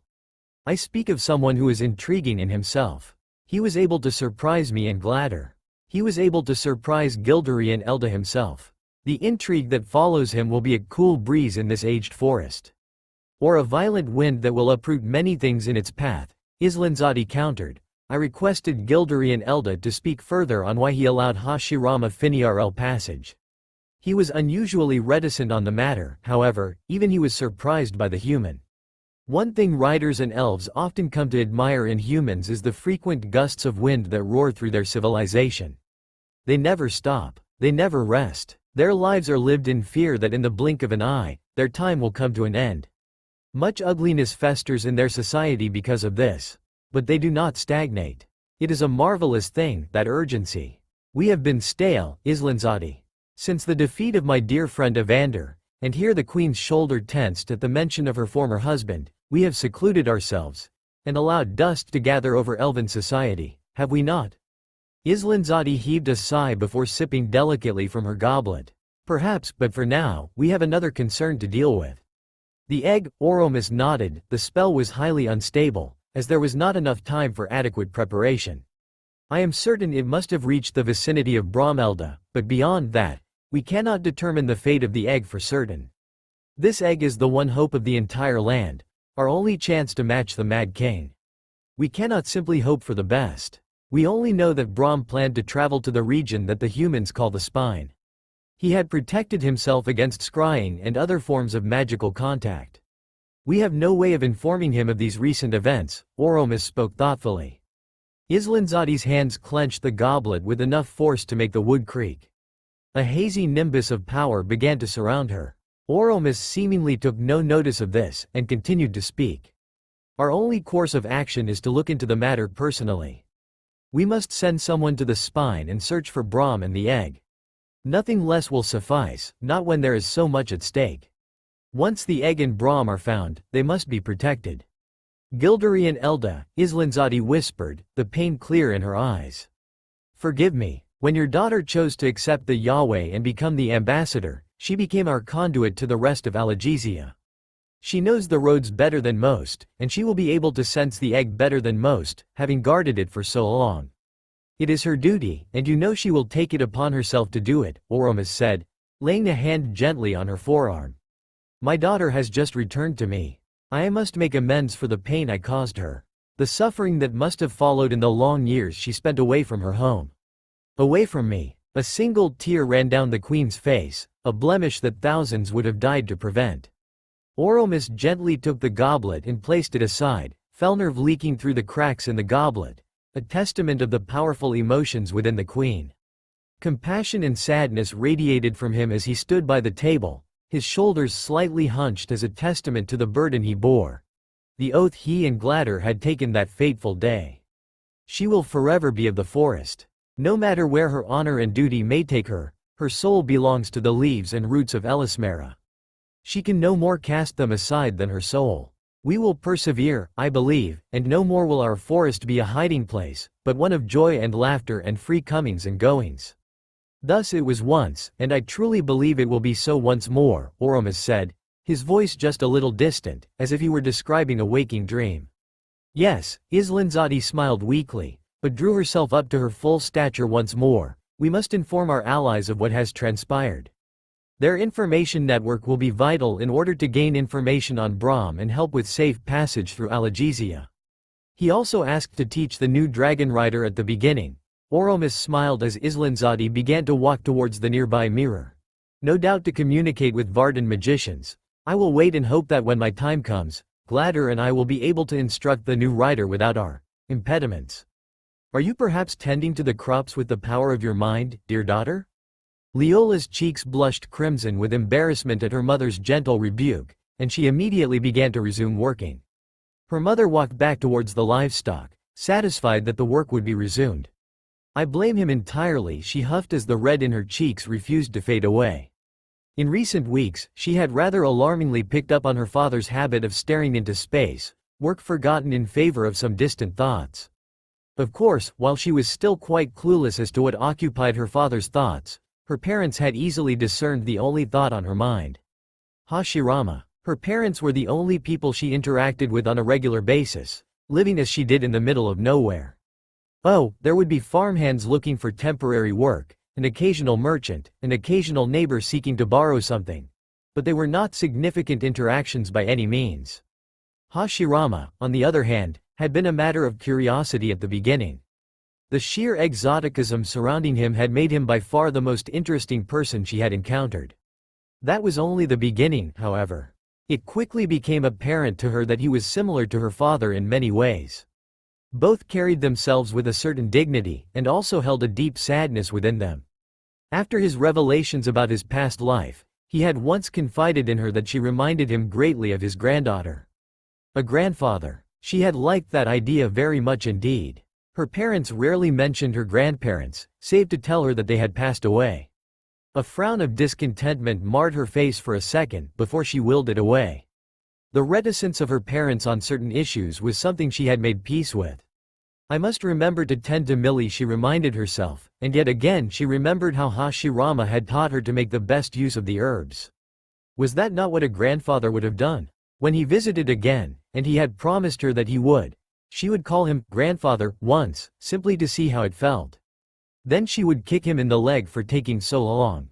I speak of someone who is intriguing in himself. He was able to surprise me and Gladder. He was able to surprise Gildary and Elda himself. The intrigue that follows him will be a cool breeze in this aged forest. Or a violent wind that will uproot many things in its path, Islanzadi countered. I requested Gildary and Elda to speak further on why he allowed Hashirama Finiarel passage. He was unusually reticent on the matter, however, even he was surprised by the human. One thing riders and elves often come to admire in humans is the frequent gusts of wind that roar through their civilization. They never stop, they never rest. Their lives are lived in fear that in the blink of an eye, their time will come to an end. Much ugliness festers in their society because of this. But they do not stagnate. It is a marvelous thing, that urgency. We have been stale, Islanzadi. Since the defeat of my dear friend Evander, and here the queen's shoulder tensed at the mention of her former husband, we have secluded ourselves, and allowed dust to gather over elven society, have we not? Islanzadi heaved a sigh before sipping delicately from her goblet. Perhaps, but for now, we have another concern to deal with. The egg, Oromis nodded, the spell was highly unstable, as there was not enough time for adequate preparation. I am certain it must have reached the vicinity of Bromelda, but beyond that, we cannot determine the fate of the egg for certain. This egg is the one hope of the entire land, our only chance to match the Mad King. We cannot simply hope for the best. We only know that Brahm planned to travel to the region that the humans call the spine. He had protected himself against scrying and other forms of magical contact. We have no way of informing him of these recent events, Oromis spoke thoughtfully. Islanzadi's hands clenched the goblet with enough force to make the wood creak. A hazy nimbus of power began to surround her. Oromis seemingly took no notice of this, and continued to speak. Our only course of action is to look into the matter personally. We must send someone to the spine and search for Brahm and the egg. Nothing less will suffice, not when there is so much at stake. Once the egg and Brahm are found, they must be protected. Gildary and Elda, Islanzadi whispered, the pain clear in her eyes. Forgive me, when your daughter chose to accept the Yahweh and become the ambassador, she became our conduit to the rest of Alagizia. She knows the roads better than most, and she will be able to sense the egg better than most, having guarded it for so long. It is her duty, and you know she will take it upon herself to do it, Oromis said, laying a hand gently on her forearm. My daughter has just returned to me. I must make amends for the pain I caused her. The suffering that must have followed in the long years she spent away from her home. Away from me. A single tear ran down the queen's face, a blemish that thousands would have died to prevent. Oromis gently took the goblet and placed it aside, Felnerve leaking through the cracks in the goblet, a testament of the powerful emotions within the queen. Compassion and sadness radiated from him as he stood by the table, his shoulders slightly hunched as a testament to the burden he bore. The oath he and Gladder had taken that fateful day. She will forever be of the forest. No matter where her honor and duty may take her, her soul belongs to the leaves and roots of Elismera. She can no more cast them aside than her soul. We will persevere, I believe, and no more will our forest be a hiding place, but one of joy and laughter and free comings and goings. Thus it was once, and I truly believe it will be so once more, Oromas said, his voice just a little distant, as if he were describing a waking dream. Yes, Islandzati smiled weakly, but drew herself up to her full stature once more. We must inform our allies of what has transpired. Their information network will be vital in order to gain information on Brahm and help with safe passage through Alagizia. He also asked to teach the new dragon rider at the beginning. Oromas smiled as Islandzati began to walk towards the nearby mirror. No doubt to communicate with Vardan magicians. I will wait and hope that when my time comes, Gladder and I will be able to instruct the new rider without our impediments. Are you perhaps tending to the crops with the power of your mind, dear daughter? Leola's cheeks blushed crimson with embarrassment at her mother's gentle rebuke, and she immediately began to resume working. Her mother walked back towards the livestock, satisfied that the work would be resumed. I blame him entirely, she huffed as the red in her cheeks refused to fade away. In recent weeks, she had rather alarmingly picked up on her father's habit of staring into space, work forgotten in favor of some distant thoughts. Of course, while she was still quite clueless as to what occupied her father's thoughts, her parents had easily discerned the only thought on her mind. Hashirama. Her parents were the only people she interacted with on a regular basis, living as she did in the middle of nowhere. Oh, there would be farmhands looking for temporary work, an occasional merchant, an occasional neighbor seeking to borrow something. But they were not significant interactions by any means. Hashirama, on the other hand, had been a matter of curiosity at the beginning. The sheer exoticism surrounding him had made him by far the most interesting person she had encountered. That was only the beginning, however. It quickly became apparent to her that he was similar to her father in many ways. Both carried themselves with a certain dignity, and also held a deep sadness within them. After his revelations about his past life, he had once confided in her that she reminded him greatly of his granddaughter. A grandfather. She had liked that idea very much indeed. Her parents rarely mentioned her grandparents, save to tell her that they had passed away. A frown of discontentment marred her face for a second before she willed it away. The reticence of her parents on certain issues was something she had made peace with. I must remember to tend to Millie, she reminded herself, and yet again she remembered how Hashirama had taught her to make the best use of the herbs. Was that not what a grandfather would have done? When he visited again, and he had promised her that he would, she would call him grandfather once, simply to see how it felt. Then she would kick him in the leg for taking so long.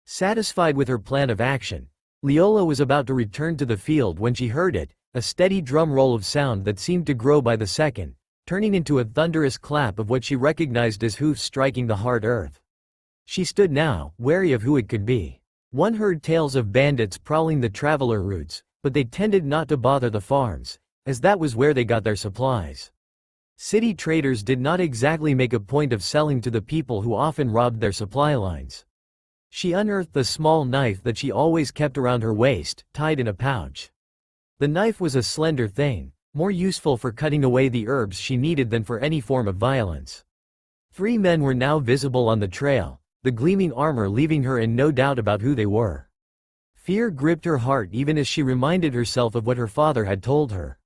Satisfied with her plan of action, Leola was about to return to the field when she heard it, a steady drum roll of sound that seemed to grow by the second, turning into a thunderous clap of what she recognized as hoofs striking the hard earth. She stood now, wary of who it could be. One heard tales of bandits prowling the traveler routes, but they tended not to bother the farms, as that was where they got their supplies. City traders did not exactly make a point of selling to the people who often robbed their supply lines. She unearthed the small knife that she always kept around her waist, tied in a pouch. The knife was a slender thing, more useful for cutting away the herbs she needed than for any form of violence. 3 men were now visible on the trail, the gleaming armor leaving her in no doubt about who they were. Fear gripped her heart even as she reminded herself of what her father had told her.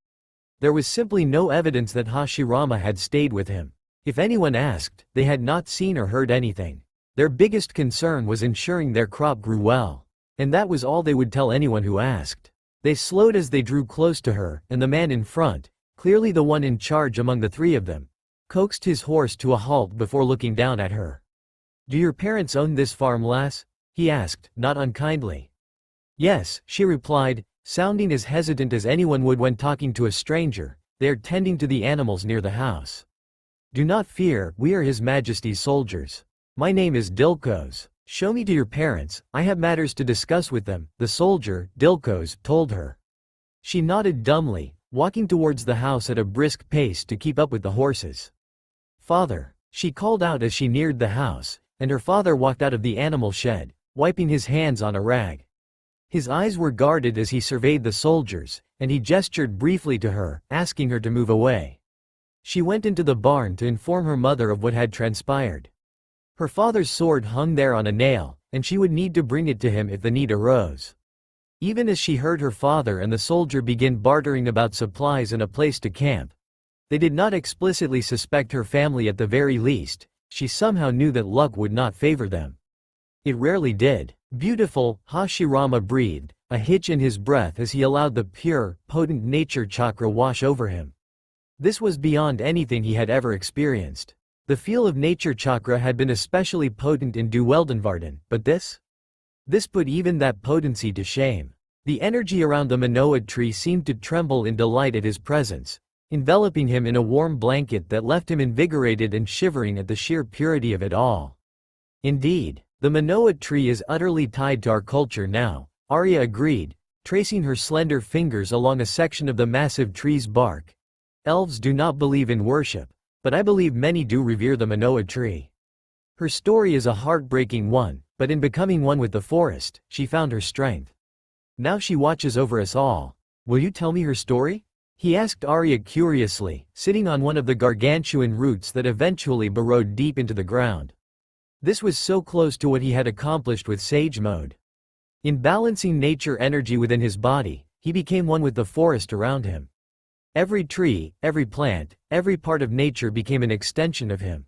There was simply no evidence that Hashirama had stayed with him. If anyone asked, they had not seen or heard anything. Their biggest concern was ensuring their crop grew well. And that was all they would tell anyone who asked. They slowed as they drew close to her, and the man in front, clearly the one in charge among the 3 of them, coaxed his horse to a halt before looking down at her. "Do your parents own this farm, lass?" he asked, not unkindly. "Yes," she replied, sounding as hesitant as anyone would when talking to a stranger. "They are tending to the animals near the house." "Do not fear, we are His Majesty's soldiers. My name is Dilkos. Show me to your parents, I have matters to discuss with them," the soldier, Dilkos, told her. She nodded dumbly, walking towards the house at a brisk pace to keep up with the horses. "Father," she called out as she neared the house, and her father walked out of the animal shed, wiping his hands on a rag. His eyes were guarded as he surveyed the soldiers, and he gestured briefly to her, asking her to move away. She went into the barn to inform her mother of what had transpired. Her father's sword hung there on a nail, and she would need to bring it to him if the need arose. Even as she heard her father and the soldier begin bartering about supplies and a place to camp, they did not explicitly suspect her family at the very least. She somehow knew that luck would not favor them. It rarely did. Beautiful, Hashirama breathed, a hitch in his breath as he allowed the pure, potent nature chakra wash over him. This was beyond anything he had ever experienced. The feel of nature chakra had been especially potent in Duweldenvarden, but this put even that potency to shame. The energy around the Manoa tree seemed to tremble in delight at his presence, enveloping him in a warm blanket that left him invigorated and shivering at the sheer purity of it all. Indeed, the Manoa tree is utterly tied to our culture now, Arya agreed, tracing her slender fingers along a section of the massive tree's bark. Elves do not believe in worship, but I believe many do revere the Manoa tree. Her story is a heartbreaking one, but in becoming one with the forest, she found her strength. Now she watches over us all. Will you tell me her story? He asked Arya curiously, sitting on one of the gargantuan roots that eventually burrowed deep into the ground. This was so close to what he had accomplished with Sage Mode. In balancing nature energy within his body, he became one with the forest around him. Every tree, every plant, every part of nature became an extension of him.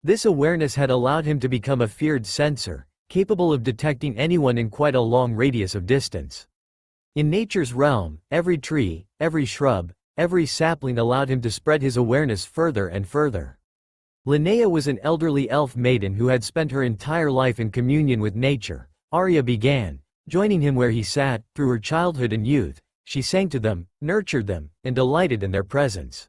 This awareness had allowed him to become a feared sensor, capable of detecting anyone in quite a long radius of distance. In nature's realm, every tree, every shrub, every sapling allowed him to spread his awareness further and further. Linnea was an elderly elf maiden who had spent her entire life in communion with nature. Arya began, joining him where he sat. Through her childhood and youth, she sang to them, nurtured them, and delighted in their presence.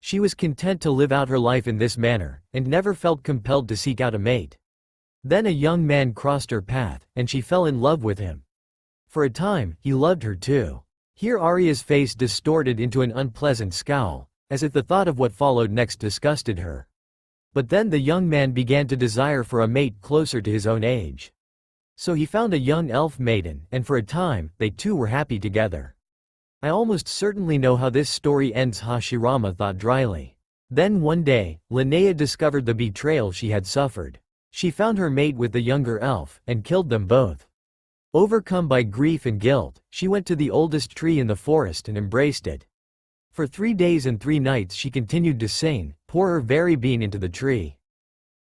She was content to live out her life in this manner, and never felt compelled to seek out a mate. Then a young man crossed her path, and she fell in love with him. For a time, he loved her too. Here Arya's face distorted into an unpleasant scowl, as if the thought of what followed next disgusted her. But then the young man began to desire for a mate closer to his own age. So he found a young elf maiden, and for a time, they two were happy together. I almost certainly know how this story ends, Hashirama thought dryly. Then one day, Linnea discovered the betrayal she had suffered. She found her mate with the younger elf, and killed them both. Overcome by grief and guilt, she went to the oldest tree in the forest and embraced it. For 3 days and 3 nights she continued to sing, pour her very being into the tree.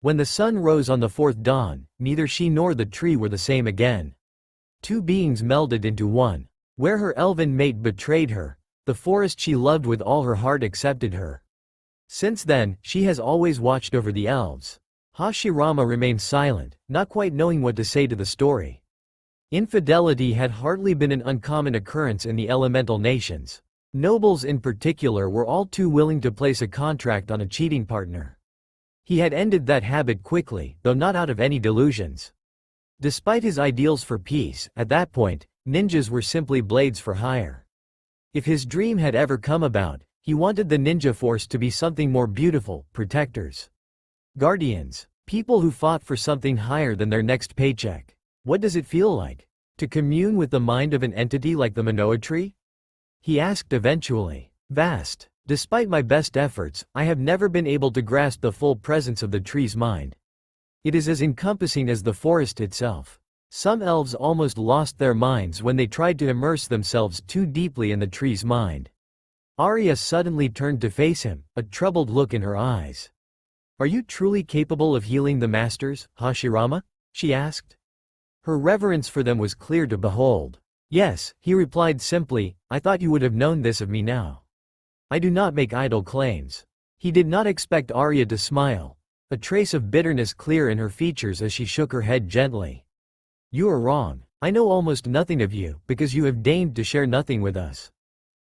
When the sun rose on the 4th dawn, neither she nor the tree were the same again. Two beings melded into one. Where her elven mate betrayed her, the forest she loved with all her heart accepted her. Since then, she has always watched over the elves. Hashirama remained silent, not quite knowing what to say to the story. Infidelity had hardly been an uncommon occurrence in the elemental nations. Nobles in particular were all too willing to place a contract on a cheating partner. He had ended that habit quickly, though not out of any delusions. Despite his ideals for peace, at that point, ninjas were simply blades for hire. If his dream had ever come about, he wanted the ninja force to be something more beautiful, protectors. Guardians. People who fought for something higher than their next paycheck. What does it feel like? To commune with the mind of an entity like the Manoa tree? He asked eventually. Vast. Despite my best efforts, I have never been able to grasp the full presence of the tree's mind. It is as encompassing as the forest itself. Some elves almost lost their minds when they tried to immerse themselves too deeply in the tree's mind. Arya suddenly turned to face him, a troubled look in her eyes. Are you truly capable of healing the masters, Hashirama? She asked. Her reverence for them was clear to behold. Yes, he replied simply, I thought you would have known this of me now. I do not make idle claims. He did not expect Arya to smile, a trace of bitterness clear in her features as she shook her head gently. You are wrong. I know almost nothing of you, because you have deigned to share nothing with us.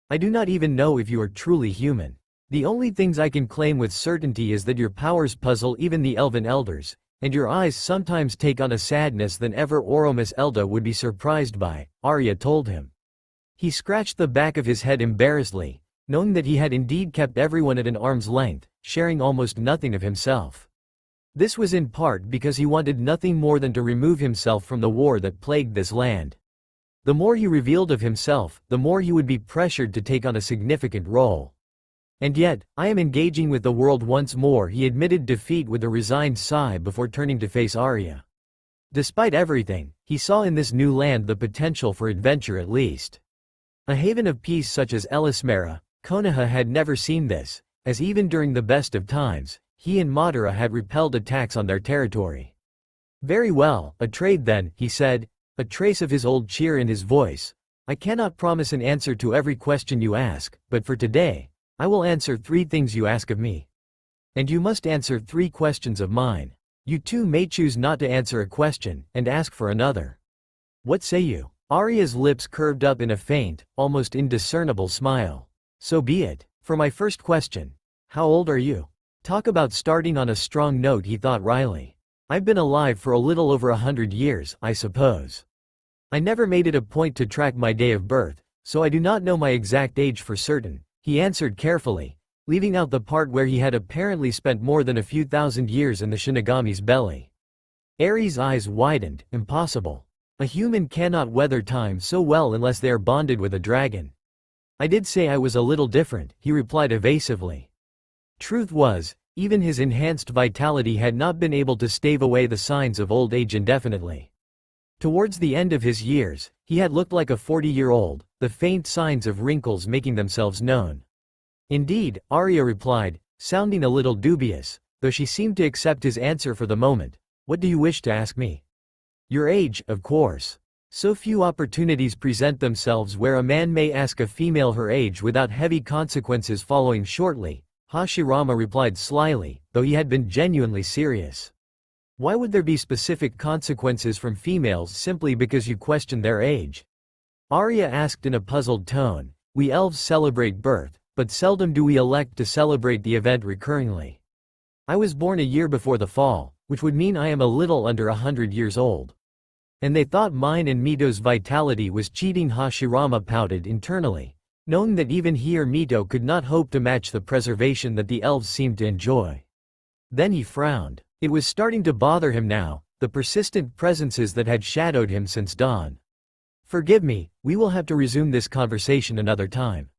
I do not even know if you are truly human. The only things I can claim with certainty is that your powers puzzle even the elven elders, and your eyes sometimes take on a sadness than ever Oromis Elda would be surprised by, Arya told him. He scratched the back of his head embarrassedly, knowing that he had indeed kept everyone at an arm's length, sharing almost nothing of himself. This was in part because he wanted nothing more than to remove himself from the war that plagued this land. The more he revealed of himself, the more he would be pressured to take on a significant role. And yet, I am engaging with the world once more, he admitted defeat with a resigned sigh before turning to face Arya. Despite everything, he saw in this new land the potential for adventure at least. A haven of peace such as Elismera, Konoha had never seen this, as even during the best of times, he and Madara had repelled attacks on their territory. Very well, a trade then, he said, a trace of his old cheer in his voice. I cannot promise an answer to every question you ask, but for today, I will answer 3 things you ask of me. And you must answer 3 questions of mine. You too may choose not to answer a question, and ask for another. What say you? Arya's lips curved up in a faint, almost indiscernible smile. So be it. For my first question, how old are you? Talk about starting on a strong note, he thought wryly. I've been alive for a little over 100 years, I suppose. I never made it a point to track my day of birth, so I do not know my exact age for certain, he answered carefully, leaving out the part where he had apparently spent more than a few thousand years in the Shinigami's belly. Ares' eyes widened. Impossible. A human cannot weather time so well unless they are bonded with a dragon. I did say I was a little different, he replied evasively. Truth was, even his enhanced vitality had not been able to stave away the signs of old age indefinitely. Towards the end of his years, he had looked like a 40-year-old, the faint signs of wrinkles making themselves known. Indeed, Arya replied, sounding a little dubious, though she seemed to accept his answer for the moment. What do you wish to ask me? Your age, of course. So few opportunities present themselves where a man may ask a female her age without heavy consequences following shortly, Hashirama replied slyly, though he had been genuinely serious. Why would there be specific consequences from females simply because you question their age? Arya asked in a puzzled tone. We elves celebrate birth, but seldom do we elect to celebrate the event recurringly. I was born a year before the fall, which would mean I am a little under 100 years old. And they thought mine and Mito's vitality was cheating. Hashirama pouted internally, knowing that even he or Mito could not hope to match the preservation that the elves seemed to enjoy. Then he frowned. It was starting to bother him now, the persistent presences that had shadowed him since dawn. Forgive me, we will have to resume this conversation another time.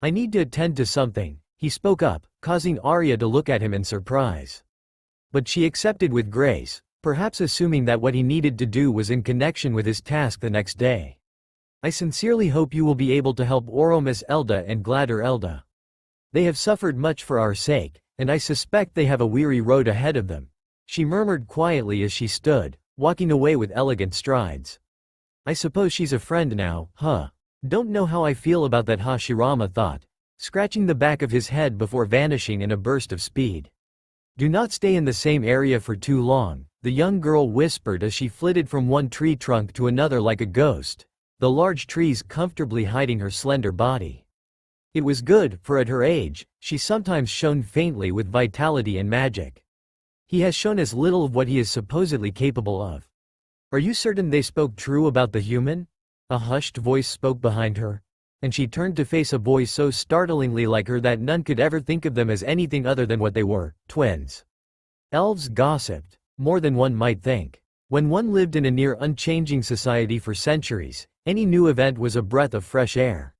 I need to attend to something, he spoke up, causing Arya to look at him in surprise. But she accepted with grace, perhaps assuming that what he needed to do was in connection with his task the next day. I sincerely hope you will be able to help Oromis Elda and Gladder Elda. They have suffered much for our sake, and I suspect they have a weary road ahead of them, she murmured quietly as she stood, walking away with elegant strides. I suppose she's a friend now, huh? Don't know how I feel about that, Hashirama thought, scratching the back of his head before vanishing in a burst of speed. Do not stay in the same area for too long, the young girl whispered as she flitted from one tree trunk to another like a ghost, the large trees comfortably hiding her slender body. It was good, for at her age, she sometimes shone faintly with vitality and magic. He has shown as little of what he is supposedly capable of. Are you certain they spoke true about the human? A hushed voice spoke behind her, and she turned to face a boy so startlingly like her that none could ever think of them as anything other than what they were, twins. Elves gossiped, more than one might think. When one lived in a near unchanging society for centuries, any new event was a breath of fresh air.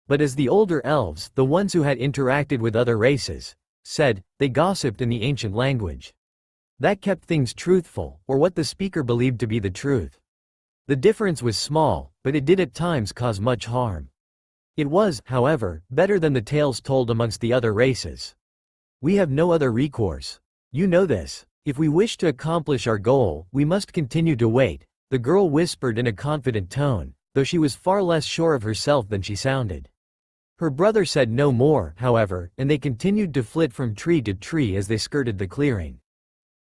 But as the older elves, the ones who had interacted with other races, said, they gossiped in the ancient language. That kept things truthful, or what the speaker believed to be the truth. The difference was small, but it did at times cause much harm. It was, however, better than the tales told amongst the other races. We have no other recourse. You know this. If we wish to accomplish our goal, we must continue to wait, the girl whispered in a confident tone, though she was far less sure of herself than she sounded. Her brother said no more, however, and they continued to flit from tree to tree as they skirted the clearing.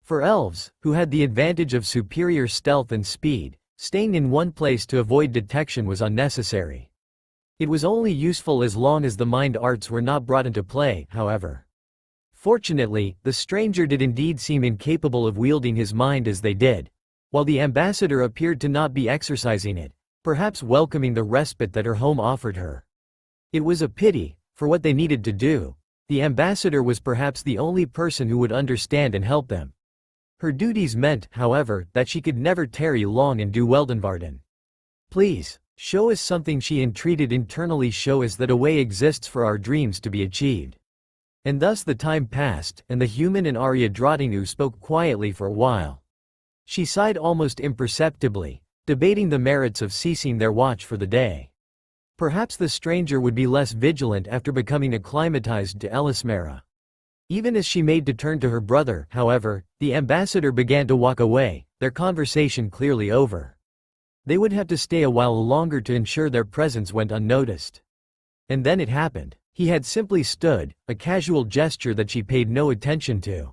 For elves, who had the advantage of superior stealth and speed, staying in one place to avoid detection was unnecessary. It was only useful as long as the mind arts were not brought into play, however. Fortunately, the stranger did indeed seem incapable of wielding his mind as they did, while the ambassador appeared to not be exercising it, perhaps welcoming the respite that her home offered her. It was a pity, for what they needed to do, the ambassador was perhaps the only person who would understand and help them. Her duties meant, however, that she could never tarry long in Du Weldenvarden. Please, show us something, she entreated internally, show us that a way exists for our dreams to be achieved. And thus the time passed, and the human and Arya Drottinu spoke quietly for a while. She sighed almost imperceptibly, debating the merits of ceasing their watch for the day. Perhaps the stranger would be less vigilant after becoming acclimatized to Elismera. Even as she made to turn to her brother, however, the ambassador began to walk away, their conversation clearly over. They would have to stay a while longer to ensure their presence went unnoticed. And then it happened. He had simply stood, a casual gesture that she paid no attention to.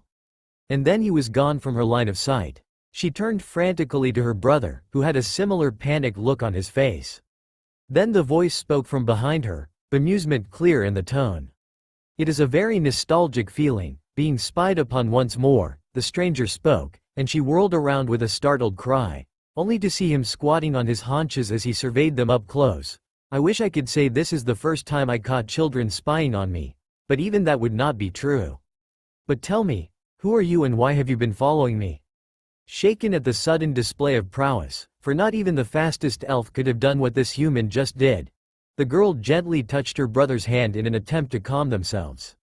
And then he was gone from her line of sight. She turned frantically to her brother, who had a similar panicked look on his face. Then the voice spoke from behind her, bemusement clear in the tone. It is a very nostalgic feeling, being spied upon once more, the stranger spoke, and she whirled around with a startled cry, only to see him squatting on his haunches as he surveyed them up close. I wish I could say this is the first time I caught children spying on me, but even that would not be true. But tell me, who are you and why have you been following me? Shaken at the sudden display of prowess, for not even the fastest elf could have done what this human just did, the girl gently touched her brother's hand in an attempt to calm themselves.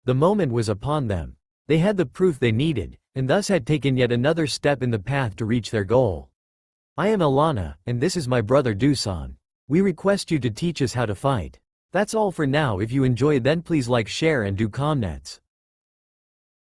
The moment was upon them. They had the proof they needed, and thus had taken yet another step in the path to reach their goal. I am Alana, and this is my brother Dusan. We request you to teach us how to fight. That's all for now. If you enjoy, then please like, share and do comments.